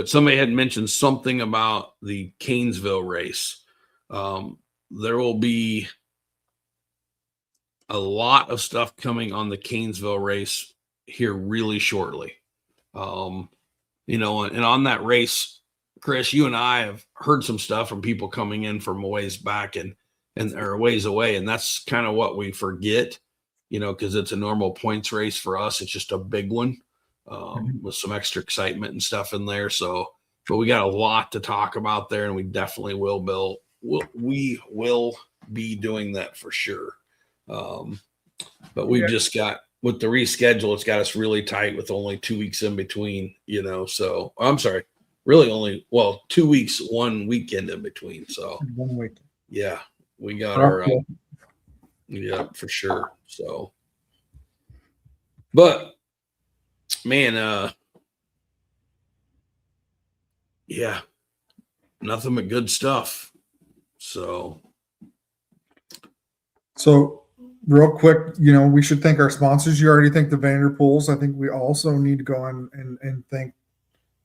S1: somebody had mentioned something about the Canesville race. There will be a lot of stuff coming on the Canesville race here really shortly. And on that race, Chris, you and I have heard some stuff from people coming in from a ways back and or ways away. And that's kind of what we forget, because it's a normal points race for us. It's just a big one with some extra excitement and stuff in there. So, but we got a lot to talk about there, and we definitely will, Bill. We will be doing that for sure. But we've just got, with the reschedule, it's got us really tight with only 2 weeks in between, so I'm sorry, really only, 2 weeks, 1 weekend in between. So
S3: 1 week.
S1: Yeah, we got our, yeah, for sure. So, but man, yeah, nothing but good stuff. So
S3: real quick, we should thank our sponsors. You already thanked the Vanderpools. I think we also need to go on and thank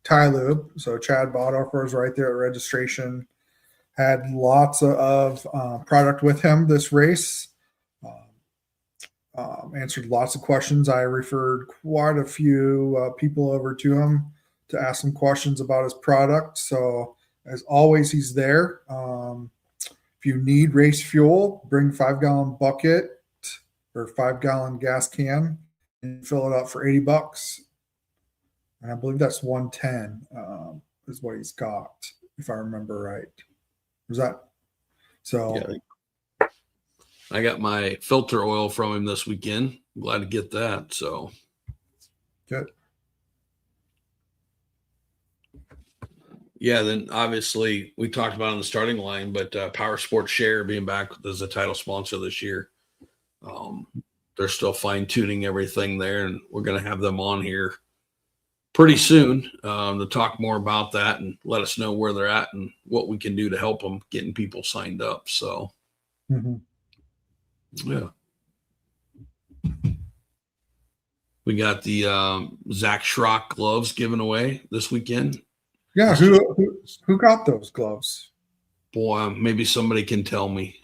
S3: Ty Lube. So Chad Bothofer is right there at registration. Had lots of product with him this race. Answered lots of questions. I referred quite a few people over to him to ask some questions about his product. So as always, he's there. If you need race fuel, bring 5-gallon bucket or 5-gallon gas can and fill it up for $80. And I believe that's 110 is what he's got, if I remember right. Was that so?
S1: Yeah. I got my filter oil from him this weekend. I'm glad to get that. So
S3: Good.
S1: Yeah, then obviously we talked about on the starting line, but Power Sports Share being back as a title sponsor this year. They're still fine tuning everything there, and we're going to have them on here pretty soon to talk more about that and let us know where they're at and what we can do to help them getting people signed up. So, yeah. We got the Zach Schrock gloves given away this weekend.
S3: Yeah, who got those gloves?
S1: Boy, maybe somebody can tell me.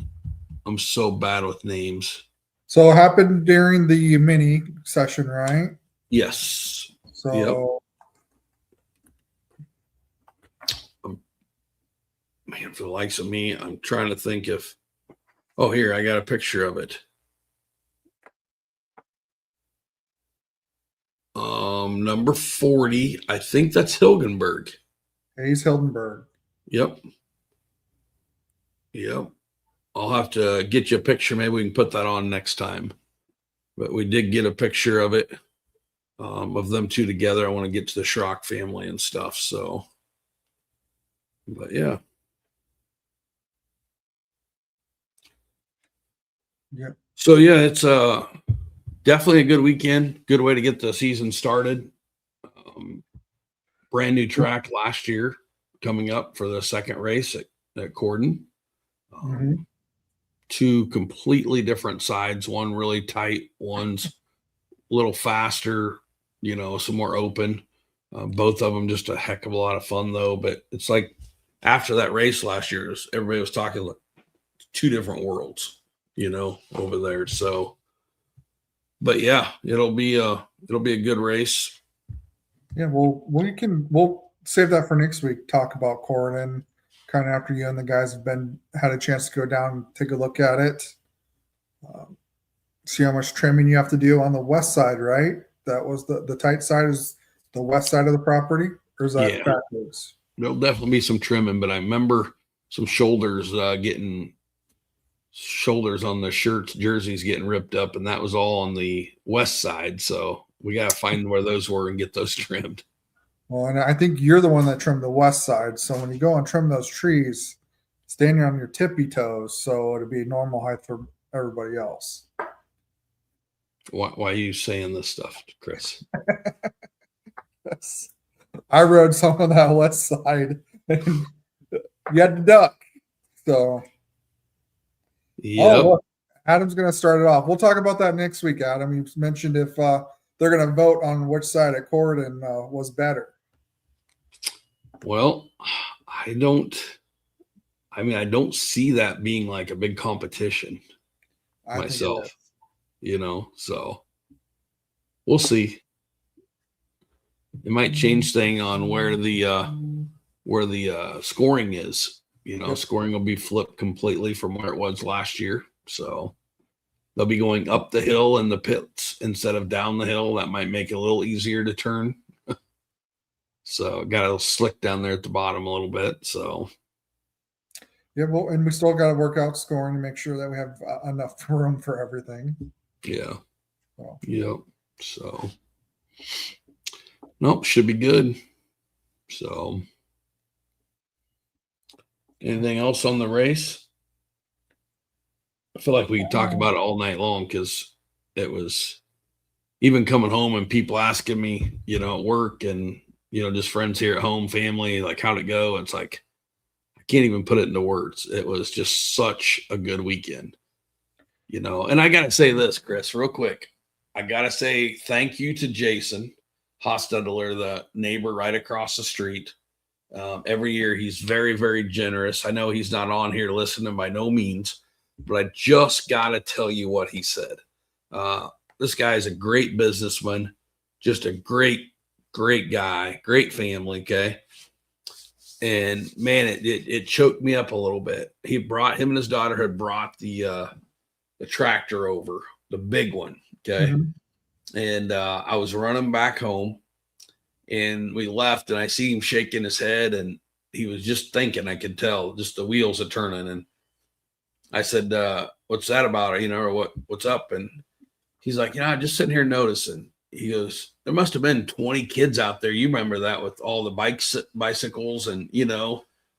S1: I'm so bad with names.
S3: So it happened during the mini session, right?
S1: Yes.
S3: So,
S1: Man, for the likes of me, I'm trying to think if. Oh, here, I got a picture of it. Number 40, I think that's Hilgenberg.
S3: Hayes Hildenberg.
S1: Yep. I'll have to get you a picture. Maybe we can put that on next time. But we did get a picture of it, of them two together. I want to get to the Schrock family and stuff. So, but yeah.
S3: Yeah.
S1: So yeah, it's definitely a good weekend. Good way to get the season started. Brand new track last year coming up for the second race at Corden. Two completely different sides. One really tight. One's a little faster. Some more open. Both of them just a heck of a lot of fun though. But it's like after that race last year, everybody was talking like two different worlds. Over there. So, but yeah, it'll be a good race.
S3: Yeah, well, we'll save that for next week. Talk about Corden, kind of after you and the guys have had a chance to go down and take a look at it. See how much trimming you have to do on the west side, right? That was the tight side is the west side of the property, or is that backwards?
S1: There'll definitely be some trimming, but I remember some shoulders getting on the shirts, jerseys getting ripped up, and that was all on the west side. So we got to find where those were and get those trimmed.
S3: Well, and I think you're the one that trimmed the west side. So when you go and trim those trees, standing on your tippy toes, so it'll be normal height for everybody else.
S1: Why are you saying this stuff, Chris?
S3: I rode some of that west side, and you had to duck. So.
S1: Yeah.
S3: Oh, Adam's going to start it off. We'll talk about that next week, Adam. You mentioned if they're going to vote on which side at Corden was better.
S1: Well, I don't see that being like a big competition myself, so we'll see. It might change thing on where the scoring is. Scoring will be flipped completely from where it was last year. So they'll be going up the hill in the pits instead of down the hill. That might make it a little easier to turn. So got a little slick down there at the bottom a little bit. So
S3: yeah, well, and we still got to work out scoring to make sure that we have enough room for everything.
S1: Yeah. Yep. So nope, should be good. So. Anything else on the race? I feel like we could talk about it all night long because it was even coming home and people asking me, at work and, just friends here at home, family, like how'd it go? It's like, I can't even put it into words. It was just such a good weekend. And I got to say this, Chris, real quick. I got to say thank you to Jason Hostetler, the neighbor right across the street. Every year he's very, very generous. I know he's not on here listening by no means, but I just got to tell you what he said. This guy is a great businessman, just a great, great guy, great family. Okay. And man, it choked me up a little bit. Him and his daughter had brought the tractor over, the big one. Okay. Mm-hmm. And I was running back home and we left and I see him shaking his head and he was just thinking, I could tell just the wheels are turning. And I said, what's that about? Or what's up? And he's like, I'm just sitting here noticing. He goes, there must have been 20 kids out there. You remember that with all the bicycles and,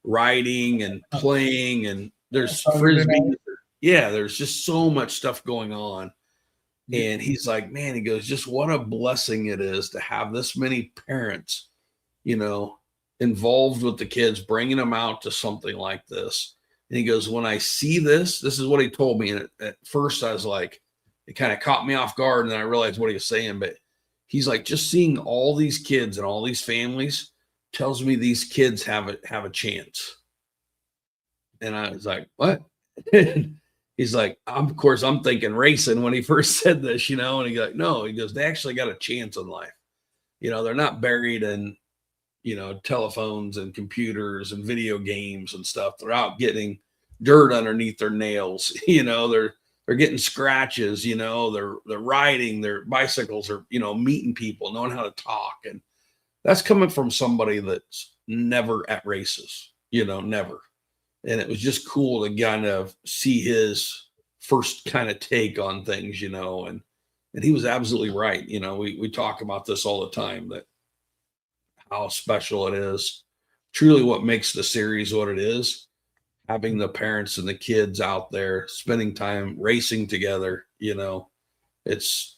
S1: riding and playing and there's frisbee. Yeah, there's just so much stuff going on. And he's like, man, he goes, just what a blessing it is to have this many parents, involved with the kids, bringing them out to something like this. And he goes, when I see this is what he told me. And at first I was like, it kind of caught me off guard. And then I realized what he was saying. But he's like, just seeing all these kids and all these families tells me these kids have a chance. And I was like, what? He's like, of course, I'm thinking racing when he first said this, and he's like, no, he goes, they actually got a chance in life. They're not buried in, telephones and computers and video games and stuff. They're out getting dirt underneath their nails. They're getting scratches, they're riding their bicycles or, meeting people, knowing how to talk. And that's coming from somebody that's never at races, never. And it was just cool to kind of see his first kind of take on things, and he was absolutely right. We talk about this all the time, that how special it is, truly what makes the series what it is, having the parents and the kids out there spending time racing together, it's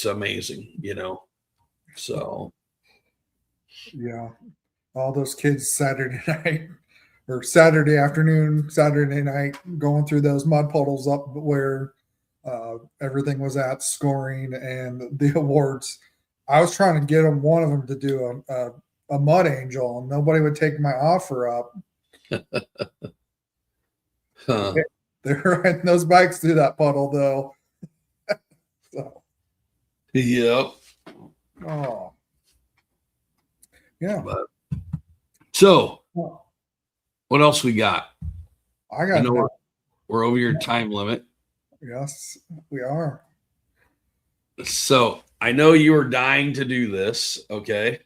S1: amazing, so.
S3: Yeah. All those kids Saturday night. Or Saturday afternoon, Saturday night, going through those mud puddles up where everything was at, scoring and the awards. I was trying to get one of them to do a mud angel, and nobody would take my offer up. They're riding those bikes through that puddle, though. So.
S1: Yep.
S3: Oh. Yeah.
S1: So. What else we got?
S3: I know
S1: we're over your time limit.
S3: Yes, we are.
S1: So I know you were dying to do this, okay?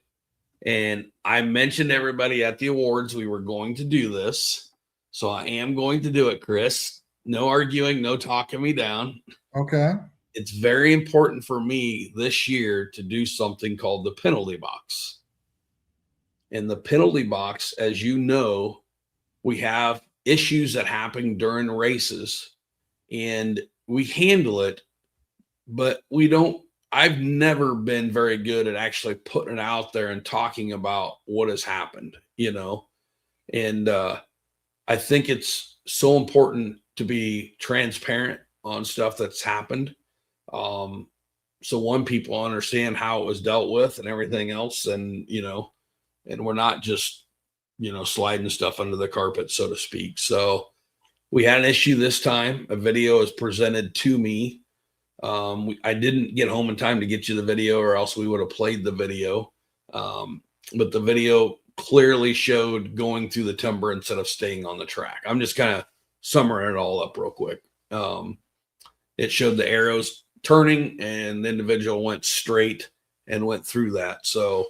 S1: And I mentioned everybody at the awards we were going to do this. So I am going to do it, Chris. No arguing, no talking me down.
S3: Okay.
S1: It's very important for me this year to do something called the penalty box. And the penalty box, as you know, we have issues that happen during races and we handle it, but we don't. I've never been very good at actually putting it out there and talking about what has happened, and I think it's so important to be transparent on stuff that's happened. So people understand how it was dealt with and everything else. And, and we're not just, sliding stuff under the carpet, so to speak. So we had an issue this time. A video is presented to me. I didn't get home in time to get you the video, or else we would have played the video. But the video clearly showed going through the timber instead of staying on the track. I'm just kind of summing it all up real quick. It showed the arrows turning and the individual went straight and went through that. So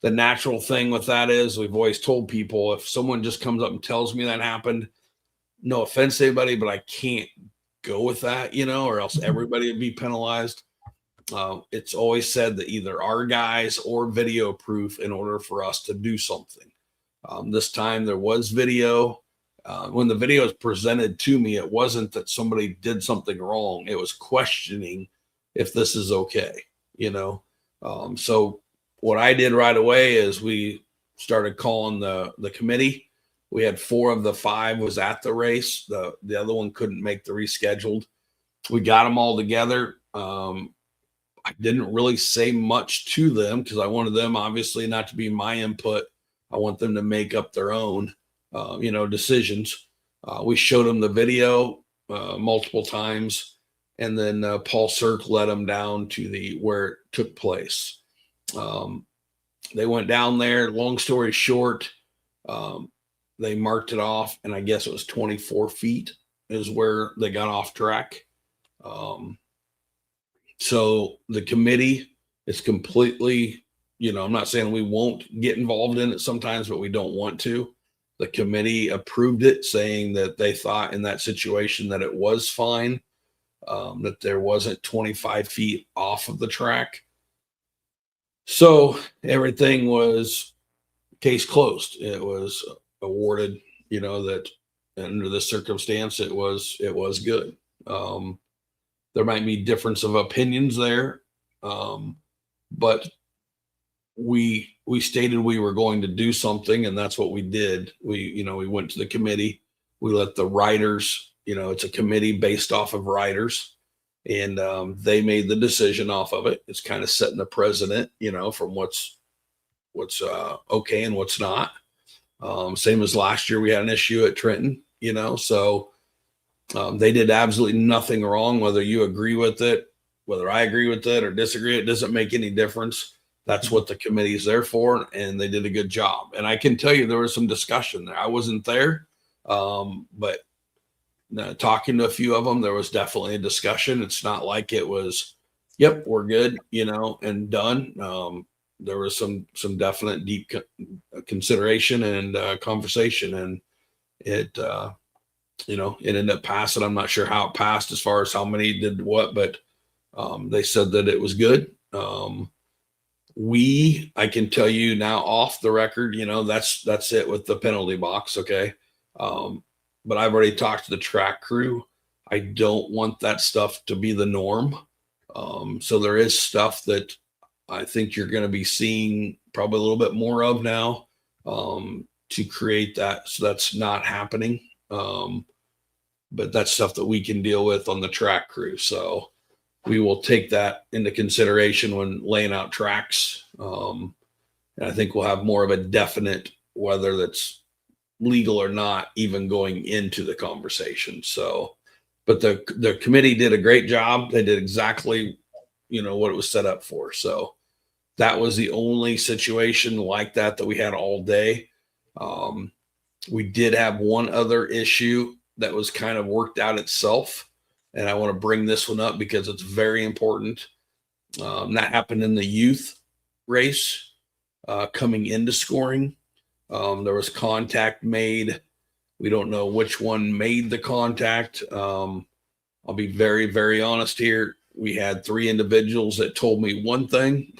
S1: the natural thing with that is, we've always told people, if someone just comes up and tells me that happened, no offense to anybody, but I can't go with that, or else everybody would be penalized. It's always said that either our guys or video proof in order for us to do something. This time there was video. When the video was presented to me, it wasn't that somebody did something wrong. It was questioning if this is okay, So what I did right away is we started calling the committee. We had 4 of the 5 was at the race. The other one couldn't make the rescheduled. We got them all together. I didn't really say much to them because I wanted them obviously not to be my input. I want them to make up their own, decisions. We showed them the video multiple times, and then Paul Cirque led them down to where it took place. They went down there. Long story short, they marked it off, and I guess it was 24 feet is where they got off track. So the committee is completely, I'm not saying we won't get involved in it sometimes, but we don't want to. The committee approved it, saying that they thought in that situation that it was fine, that there wasn't 25 feet off of the track. So everything was case closed. It was awarded, that under the circumstance, it was good. There might be difference of opinions there, but we stated we were going to do something, and that's what we did. We went to the committee. We let the riders, it's a committee based off of riders, and they made the decision off of it. It's kind of setting the precedent, from what's okay and what's not. Same as last year, we had an issue at Trenton, so they did absolutely nothing wrong. Whether you agree with it, whether I agree with it or disagree, it doesn't make any difference. That's what the committee is there for, and they did a good job. And I can tell you there was some discussion there. I wasn't there, but talking to a few of them, there was definitely a discussion. It's not like it was, yep, we're good, and done. There was some definite deep consideration and conversation, and it ended up passing. I'm not sure how it passed as far as how many did what, but they said that it was good. I can tell you now off the record, that's it with the penalty box. Okay. But I've already talked to the track crew. I don't want that stuff to be the norm. So there is stuff that I think you're going to be seeing probably a little bit more of now, to create that. So that's not happening. But that's stuff that we can deal with on the track crew. So we will take that into consideration when laying out tracks. And I think we'll have more of a definite whether that's legal or not, even going into the conversation. So, but the committee did a great job. They did exactly, what it was set up for. So that was the only situation like that we had all day. We did have one other issue that was kind of worked out itself. And I want to bring this one up because it's very important. That happened in the youth race, coming into scoring. There was contact made. We don't know which one made the contact. I'll be very, very honest here. We had 3 individuals that told me one thing.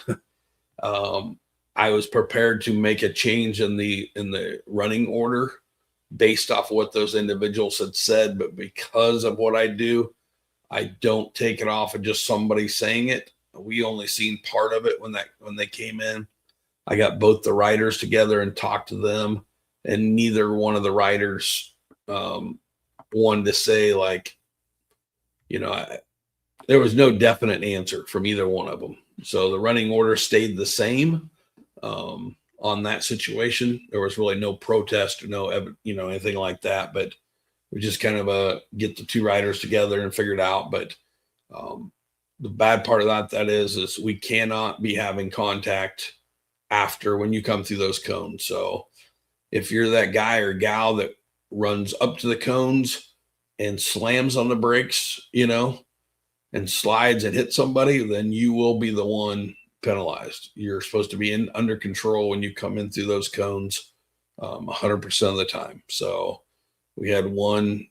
S1: I was prepared to make a change in the running order based off of what those individuals had said, but because of what I do, I don't take it off of just somebody saying it. We only seen part of it when they came in. I got both the riders together and talked to them, and neither one of the riders wanted to say there was no definite answer from either one of them. So the running order stayed the same on that situation. There was really no protest or no, anything like that, but we just kind of get the 2 riders together and figure it out. But the bad part of that is we cannot be having contact after when you come through those cones. So if you're that guy or gal that runs up to the cones and slams on the brakes, and slides and hits somebody, then you will be the one penalized. You're supposed to be under control when you come in through those cones 100% of the time. So we had one,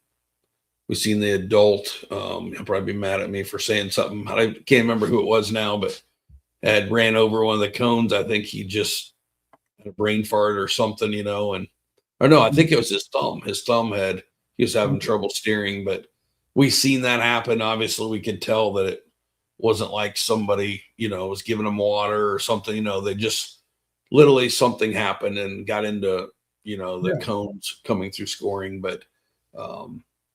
S1: we seen the adult, he'll probably be mad at me for saying something. I can't remember who it was now, but had ran over one of the cones. I think he just had a brain fart or something, I think it was his thumb. He was having trouble steering, but we seen that happen. Obviously we could tell that it wasn't like somebody, was giving them water or something, they just literally something happened and got into the cones coming through scoring, but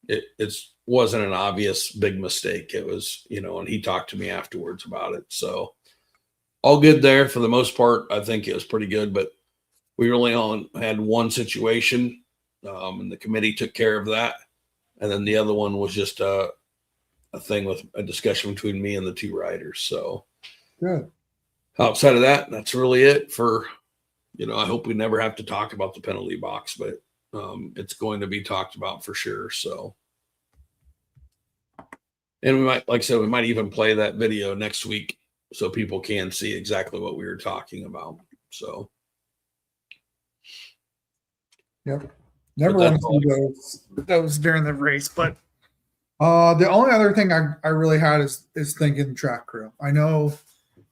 S1: it wasn't an obvious big mistake. It was, and he talked to me afterwards about it. So all good there for the most part. I think it was pretty good, but we really only had one situation, and the committee took care of that. And then the other one was just a thing with a discussion between me and the two riders. So
S3: good.
S1: Outside of that, that's really it for, I hope we never have to talk about the penalty box, but it's going to be talked about for sure. So, and we might, like I said, we might even play that video next week so people can see exactly what we were talking about. So,
S3: yep. Never want to see those during the race, but the only other thing I really had is thinking track crew. I know,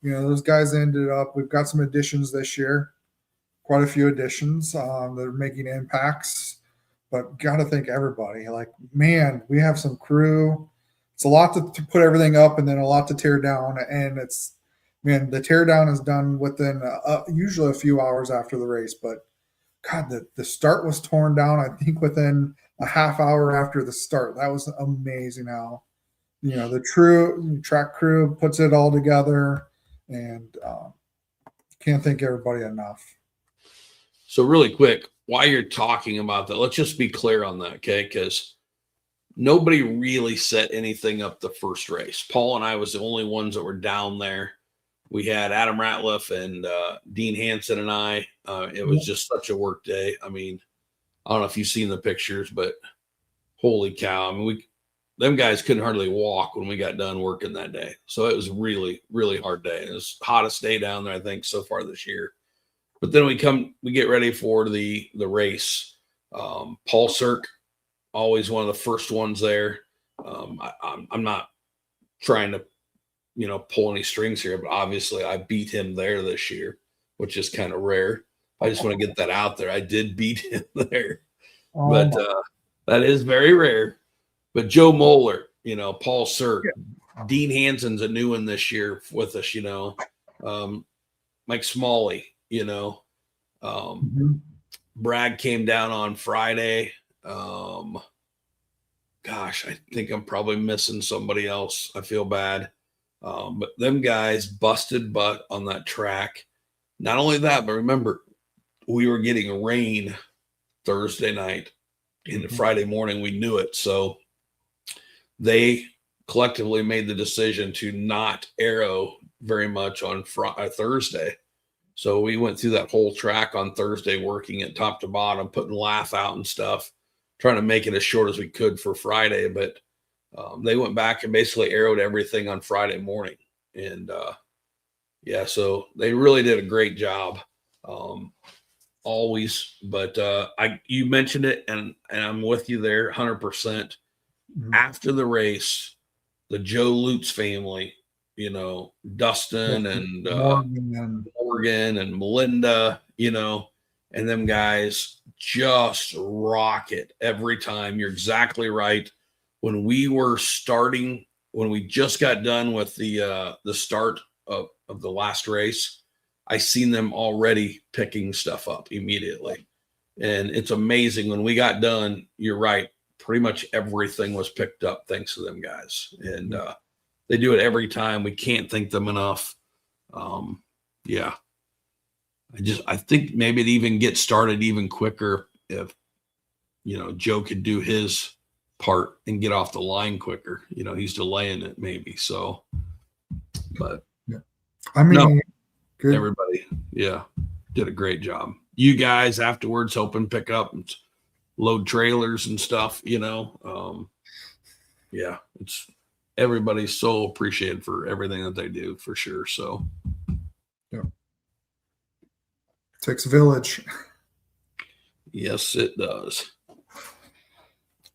S3: those guys ended up, we've got some additions this year, quite a few additions that are making impacts, but got to thank everybody. Like, man, we have some crew. It's a lot to put everything up and then a lot to tear down. And the tear down is done within usually a few hours after the race, but God, the start was torn down, I think, within a half hour after the start. That was amazing how, the track crew puts it all together, and can't thank everybody enough.
S1: So really quick, while you're talking about that, let's just be clear on that, okay? Because nobody really set anything up the first race. Paul and I was the only ones that were down there. We had Adam Ratliff and Dean Hansen and I. It was just such a work day. I mean, I don't know if you've seen the pictures, but holy cow. I mean, them guys couldn't hardly walk when we got done working that day. So it was really, really hard day. It was hottest day down there, I think, so far this year. But then we get ready for the race. Paul Sirk, always one of the first ones there. I'm not trying to, pull any strings here, but obviously I beat him there this year, which is kind of rare. I just want to get that out there. I did beat him there, but that is very rare. But Joe Moeller, Paul Sirk, Dean Hansen's a new one this year with us, Mike Smalley, Brad came down on Friday. Gosh, I think I'm probably missing somebody else. I feel bad. But them guys busted butt on that track. Not only that, but remember, we were getting rain Thursday night. Into Friday morning, we knew it. So they collectively made the decision to not aero very much on Thursday. So we went through that whole track on Thursday, working it top to bottom, putting laugh out and stuff, trying to make it as short as we could for Friday. But they went back and basically aeroed everything on Friday morning. And so they really did a great job. Always, but you mentioned it, and I'm with you there 100%. After the race, the Joe Lutz family, Dustin and Morgan and Melinda, and them guys just rock it every time. You're exactly right. When we just got done with the start of the last race, I seen them already picking stuff up immediately. And it's amazing. When we got done, you're right, pretty much everything was picked up thanks to them guys. And they do it every time. We can't thank them enough. I think maybe it even get started even quicker if, Joe could do his part and get off the line quicker. He's delaying it maybe. So, but good. Everybody, did a great job. You guys afterwards helping pick up and load trailers and stuff, it's everybody's so appreciated for everything that they do for sure. So
S3: takes a village.
S1: Yes, it does.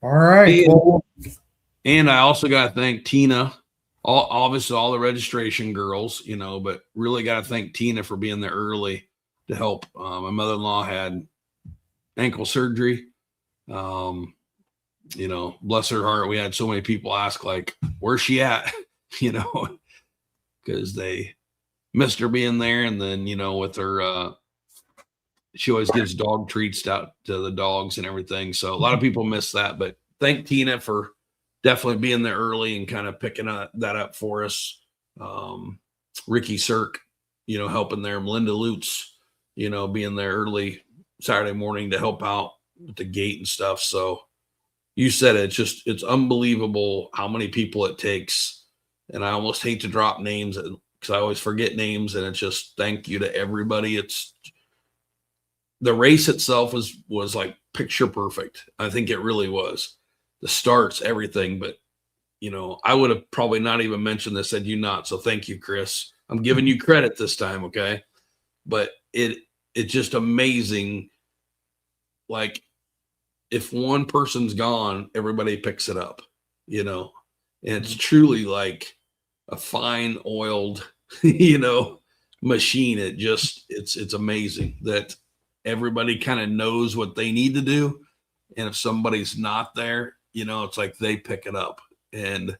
S3: All right.
S1: And I also got to thank Tina, obviously all the registration girls, but really got to thank Tina for being there early to help. My mother-in-law had ankle surgery. Bless her heart. We had so many people ask, like, where's she at? Because they missed her being there. And then, with her she always gives dog treats out to the dogs and everything. So a lot of people miss that, but thank Tina for definitely being there early and kind of picking that up for us. Ricky Cirque, helping there. Melinda Lutz, being there early Saturday morning to help out with the gate and stuff. So you said it, it's unbelievable how many people it takes. And I almost hate to drop names because I always forget names, and it's just thank you to everybody. It's the race itself was like picture perfect. I think it really was. The starts, everything, but I would have probably not even mentioned this had you not. So thank you, Chris. I'm giving you credit this time, okay? But it's just amazing. Like if one person's gone, everybody picks it up, and it's truly like a fine oiled, machine. It's amazing that everybody kind of knows what they need to do. And if somebody's not there, it's like they pick it up. And,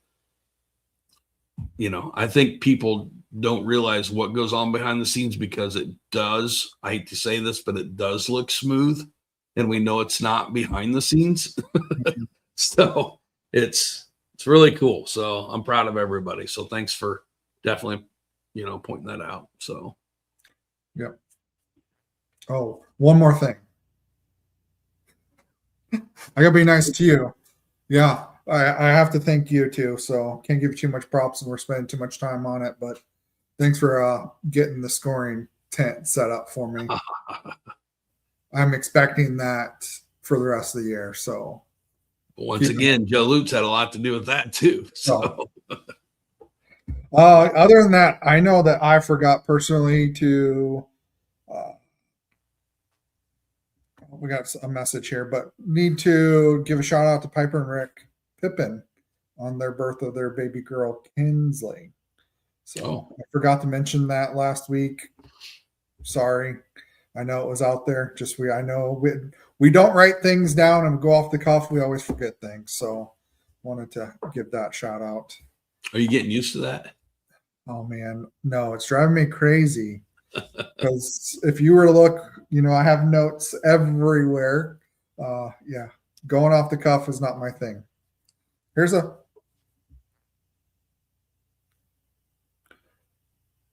S1: I think people don't realize what goes on behind the scenes because it does. I hate to say this, but it does look smooth. And we know it's not behind the scenes. So it's really cool. So I'm proud of everybody. So thanks for definitely, pointing that out. So.
S3: Yep. Oh, one more thing. I gotta be nice to you. Yeah, I have to thank you too. So can't give you too much props, and we're spending too much time on it. But thanks for getting the scoring tent set up for me. I'm expecting that for the rest of the year. So
S1: once again, Joe Lutz had a lot to do with that too. So.
S3: Other than that, I know that I forgot personally to. We got a message here, but need to give a shout out to Piper and Rick Pippin on their birth of their baby girl Kinsley. So I forgot to mention that last week. Sorry, I know it was out there. I know we don't write things down and go off the cuff. We always forget things. So wanted to give that shout out.
S1: Are you getting used to that?
S3: Oh man, no, it's driving me crazy. Because if you were to look, I have notes everywhere. Yeah, going off the cuff is not my thing.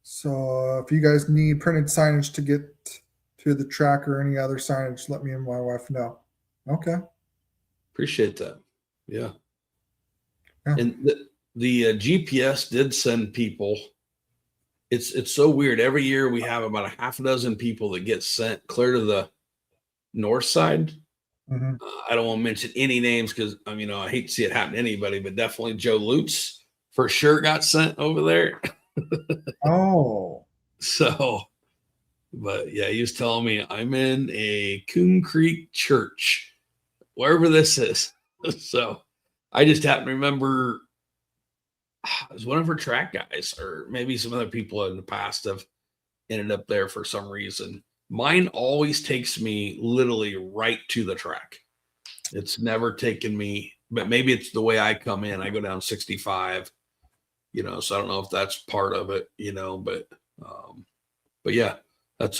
S3: So if you guys need printed signage to get to the track or any other signage, let me and my wife know. Okay.
S1: Appreciate that. Yeah. And the GPS did send people. It's so weird. Every year we have about a half a dozen people that get sent clear to the north side.
S3: Mm-hmm.
S1: I don't want to mention any names because I hate to see it happen to anybody, but definitely Joe Lutz for sure got sent over there.
S3: Oh.
S1: So, but yeah, he was telling me I'm in a Coon Creek church, wherever this is. So I just happen to remember it was one of her track guys, or maybe some other people in the past have ended up there for some reason. Mine always takes me literally right to the track. It's never taken me, but maybe it's the way I come in. I go down 65, so I don't know if that's part of it, but yeah, that's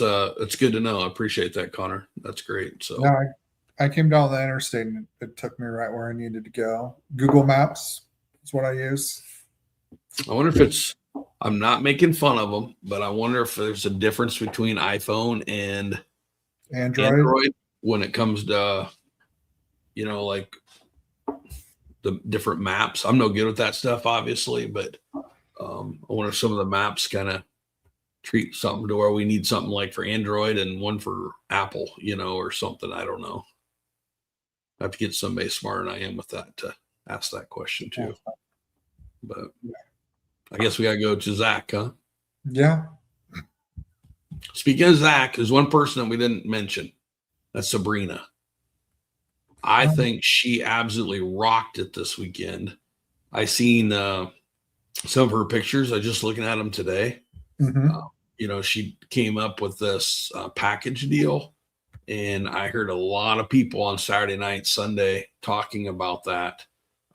S1: good to know. I appreciate that, Connor. That's great. So
S3: yeah, I came down the interstate and it took me right where I needed to go. Google Maps is what I use.
S1: I wonder if I'm not making fun of them, but I wonder if there's a difference between iPhone and Android when it comes to, like the different maps. I'm no good with that stuff, obviously, but I wonder if some of the maps kind of treat something to where we need something like for Android and one for Apple, or something. I don't know. I have to get somebody smarter than I am with that to ask that question too. But I guess we got to go to Zach, huh?
S3: Yeah.
S1: Speaking of Zach, there's one person that we didn't mention. That's Sabrina. I think she absolutely rocked it this weekend. I seen some of her pictures. I just looking at them today.
S3: Mm-hmm.
S1: She came up with this package deal, and I heard a lot of people on Saturday night, Sunday talking about that.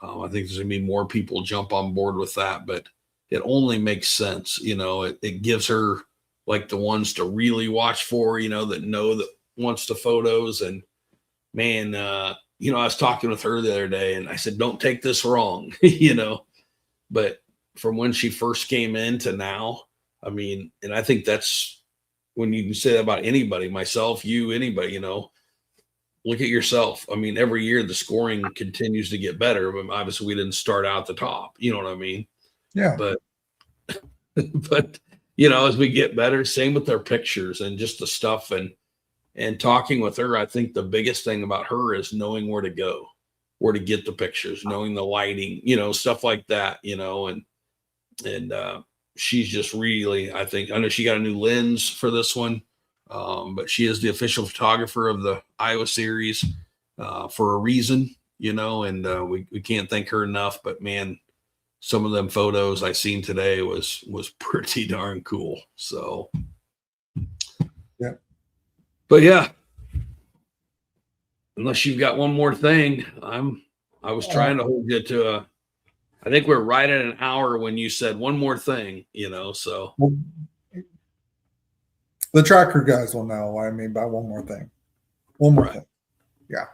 S1: I think there's going to be more people jump on board with that, but it only makes sense. It gives her like the ones to really watch for, that know that wants the photos. And man, I was talking with her the other day and I said, don't take this wrong, but from when she first came in to now, I mean, and I think that's when you can say that about anybody, myself, you, anybody, look at yourself. I mean, every year the scoring continues to get better, but obviously we didn't start out the top, you know what I mean?
S3: Yeah.
S1: But as we get better, same with their pictures and just the stuff and talking with her, I think the biggest thing about her is knowing where to go, where to get the pictures, knowing the lighting, stuff like that, and she's just really, I know she got a new lens for this one. But she is the official photographer of the Iowa series for a reason, and we can't thank her enough. But man, some of them photos I seen today was pretty darn cool. So,
S3: yeah.
S1: But yeah, unless you've got one more thing, I was trying to hold you to I think we're right at an hour when you said one more thing, so.
S3: Well, the tracker guys will know what I mean by one more thing. One more thing. Yeah.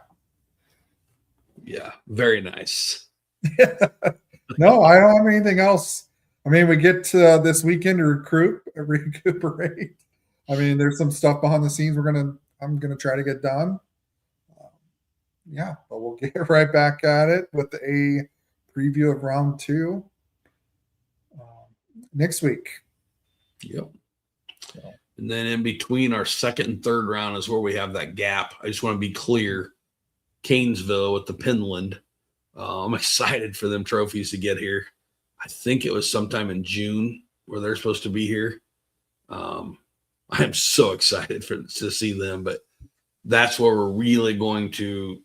S1: Yeah. Very nice.
S3: No, I don't have anything else. I mean, we get to this weekend to recuperate. I mean, there's some stuff behind the scenes I'm gonna try to get done. Yeah, but we'll get right back at it with a preview of round 2 next week.
S1: Yep. So. And then in between our second and third round is where we have that gap. I just want to be clear. Canesville with the Pinland. I'm excited for them trophies to get here. I think it was sometime in June where they're supposed to be here. I'm so excited to see them, but that's where we're really going to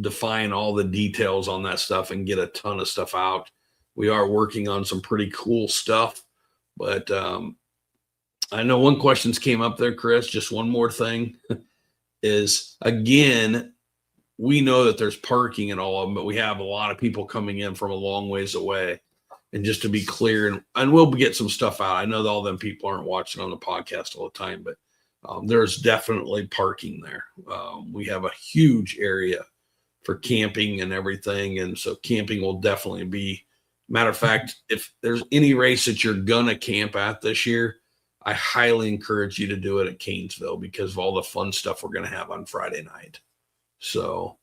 S1: define all the details on that stuff and get a ton of stuff out. We are working on some pretty cool stuff, but I know one questions came up there, Chris, just one more thing is, again, we know that there's parking and all of them, but we have a lot of people coming in from a long ways away. And just to be clear, and we'll get some stuff out. I know that all them people aren't watching on the podcast all the time, but there's definitely parking there. We have a huge area for camping and everything. And so camping will definitely be, matter of fact, if there's any race that you're going to camp at this year, I highly encourage you to do it at Canesville because of all the fun stuff we're going to have on Friday night. So,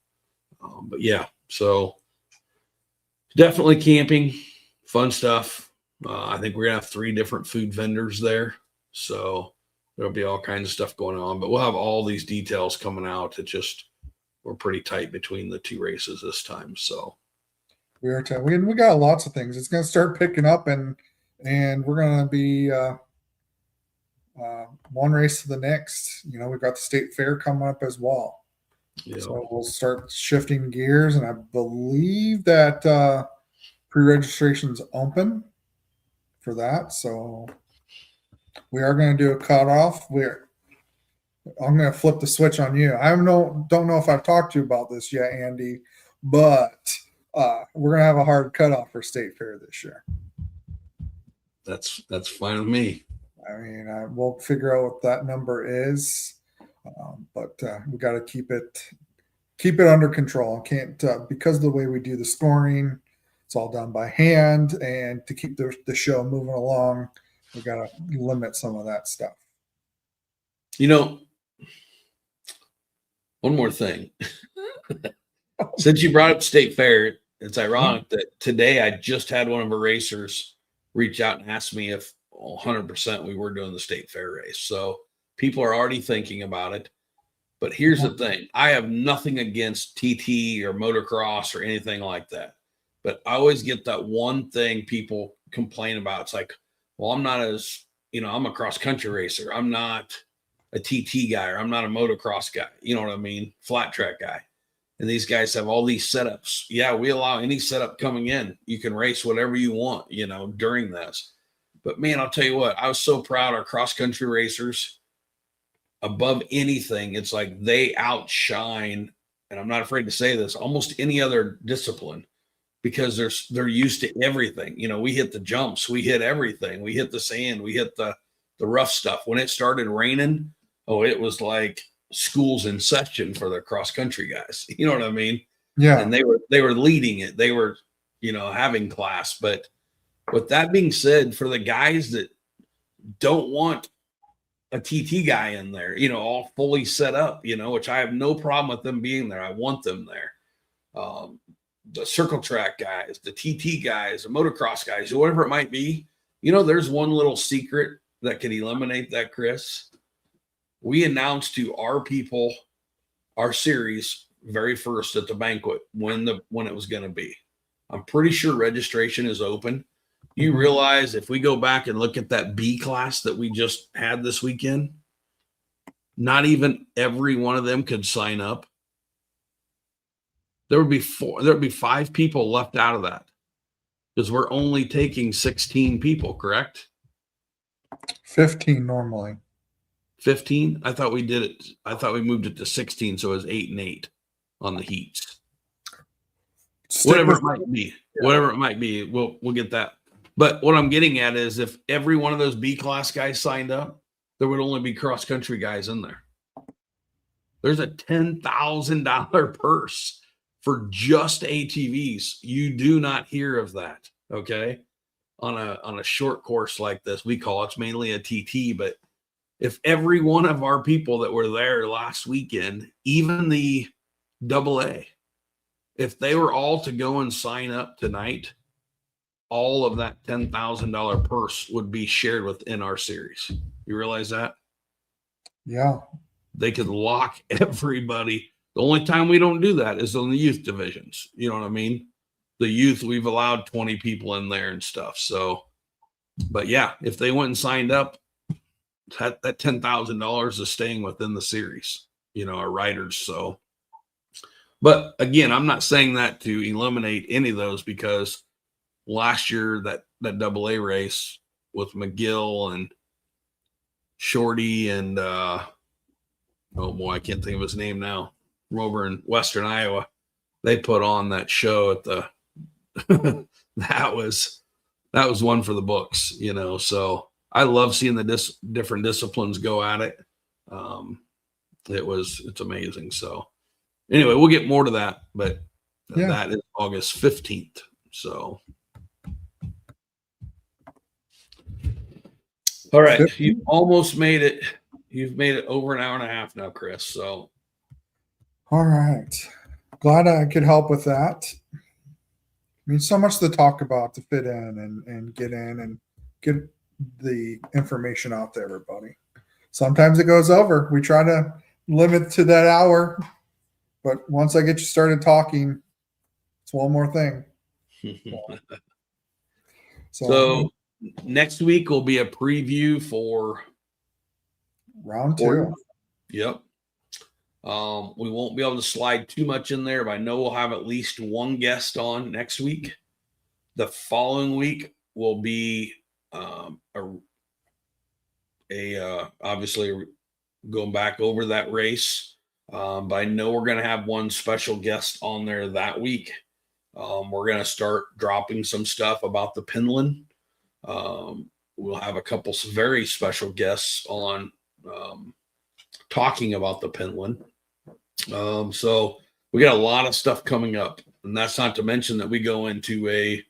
S1: but yeah, so definitely camping, fun stuff. I think we're going to have 3 different food vendors there. So there'll be all kinds of stuff going on, but we'll have all these details coming out. We're pretty tight between the 2 races this time. So
S3: we are tight. We got lots of things. It's going to start picking up and we're going to be, one race to the next. We've got the state fair coming up as well. Yeah. So we'll start shifting gears, and I believe that pre-registration's open for that. So we are going to do a cutoff. I'm going to flip the switch on you. I don't know if I've talked to you about this yet, Andy, but we're going to have a hard cutoff for state fair this year.
S1: That's fine with me.
S3: I mean, we'll figure out what that number is, but we got to keep it under control. Can't because of the way we do the scoring, it's all done by hand, and to keep the show moving along, we got to limit some of that stuff.
S1: One more thing. Since you brought up state fair, it's ironic that today I just had one of our racers reach out and ask me if 100% we were doing the state fair race. So people are already thinking about it. But here's the thing. I have nothing against TT or motocross or anything like that. But I always get that one thing people complain about. It's like, well, I'm not I'm a cross country racer. I'm not a TT guy, or I'm not a motocross guy. You know what I mean? Flat track guy. And these guys have all these setups. Yeah, we allow any setup coming in. You can race whatever you want, during this. But man, I'll tell you what, I was so proud of our cross country racers. Above anything, it's like they outshine, and I'm not afraid to say this, almost any other discipline, because they're used to everything. We hit the jumps, we hit everything, we hit the sand, we hit the rough stuff. When it started raining, it was like schools in session for their cross country guys. You know what I mean?
S3: Yeah.
S1: And they were leading it. They were, having class. But with that being said, for the guys that don't want a TT guy in there, all fully set up, which I have no problem with them being there. I want them there. The circle track guys, the TT guys, the motocross guys, whatever it might be. There's one little secret that could eliminate that, Chris. We announced to our people, our series, very first at the banquet when it was going to be. I'm pretty sure registration is open. You realize if we go back and look at that B class that we just had this weekend, not even every one of them could sign up. There would be 5 people left out of that because we're only taking 16 people, correct?
S3: 15 normally.
S1: 15? I thought we did it. I thought we moved it to 16, so it was 8 and 8 on the heats. Whatever it might be. Yeah. Whatever it might be, we'll get that. But what I'm getting at is if every one of those B class guys signed up, there would only be cross country guys in there. There's a $10,000 purse for just ATVs. You do not hear of that, okay? On a short course like this, it's mainly a TT, but if every one of our people that were there last weekend, even the AA, if they were all to go and sign up tonight, all of that $10,000 purse would be shared within our series. You realize that?
S3: Yeah.
S1: They could lock everybody. The only time we don't do that is on the youth divisions. You know what I mean? The youth, we've allowed 20 people in there and stuff. So, but yeah, if they went and signed up, that $10,000 is staying within the series, our riders. So, but again, I'm not saying that to eliminate any of those because last year that AA race with McGill and Shorty and oh boy, I can't think of his name now. From over in Western Iowa, they put on that show at the that was one for the books, So I love seeing the different disciplines go at it. It's amazing. So anyway, we'll get more to that, but that is August 15th. So. All right. You almost made it. You've made it over an hour and a half now, Chris. So.
S3: All right. Glad I could help with that. I mean, so much to talk about to fit in and get in and get the information out to everybody. Sometimes it goes over. We try to limit to that hour, but once I get you started talking, it's one more thing.
S1: So next week will be a preview for
S3: round 2.
S1: Yep. We won't be able to slide too much in there, but I know we'll have at least one guest on next week. The following week will be obviously going back over that race. But I know we're going to have one special guest on there that week. We're going to start dropping some stuff about the Pinland. We'll have a couple very special guests on talking about the Pinland. So we got a lot of stuff coming up, and that's not to mention that we go into a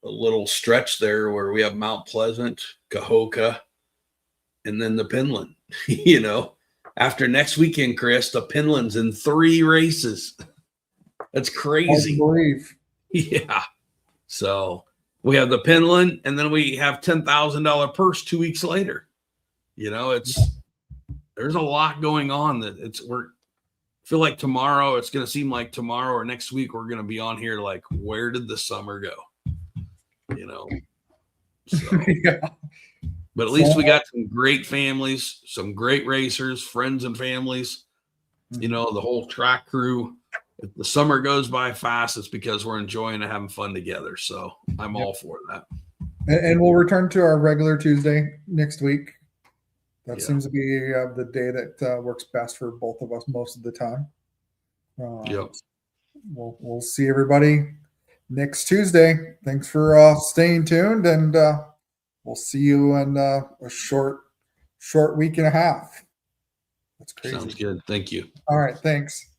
S1: little stretch there where we have Mount Pleasant, Cahokia, and then the Pinland. After next weekend, Chris, the Pinland's in 3 races. That's crazy.
S3: I believe.
S1: Yeah. So we have the Pinland, and then we have $10,000 purse 2 weeks later. There's a lot going on that feel like tomorrow, it's going to seem like tomorrow or next week, we're going to be on here like, where did the summer go? So,
S3: yeah.
S1: But at least we got some great families, some great racers, friends and families, the whole track crew. If the summer goes by fast, it's because we're enjoying and having fun together. So I'm all for that.
S3: And we'll return to our regular Tuesday next week. That seems to be the day that works best for both of us most of the time.
S1: Yep.
S3: We'll see everybody next Tuesday. Thanks for staying tuned, and we'll see you in a short week and a half. That's crazy.
S1: Sounds good. Thank you.
S3: All right. Thanks.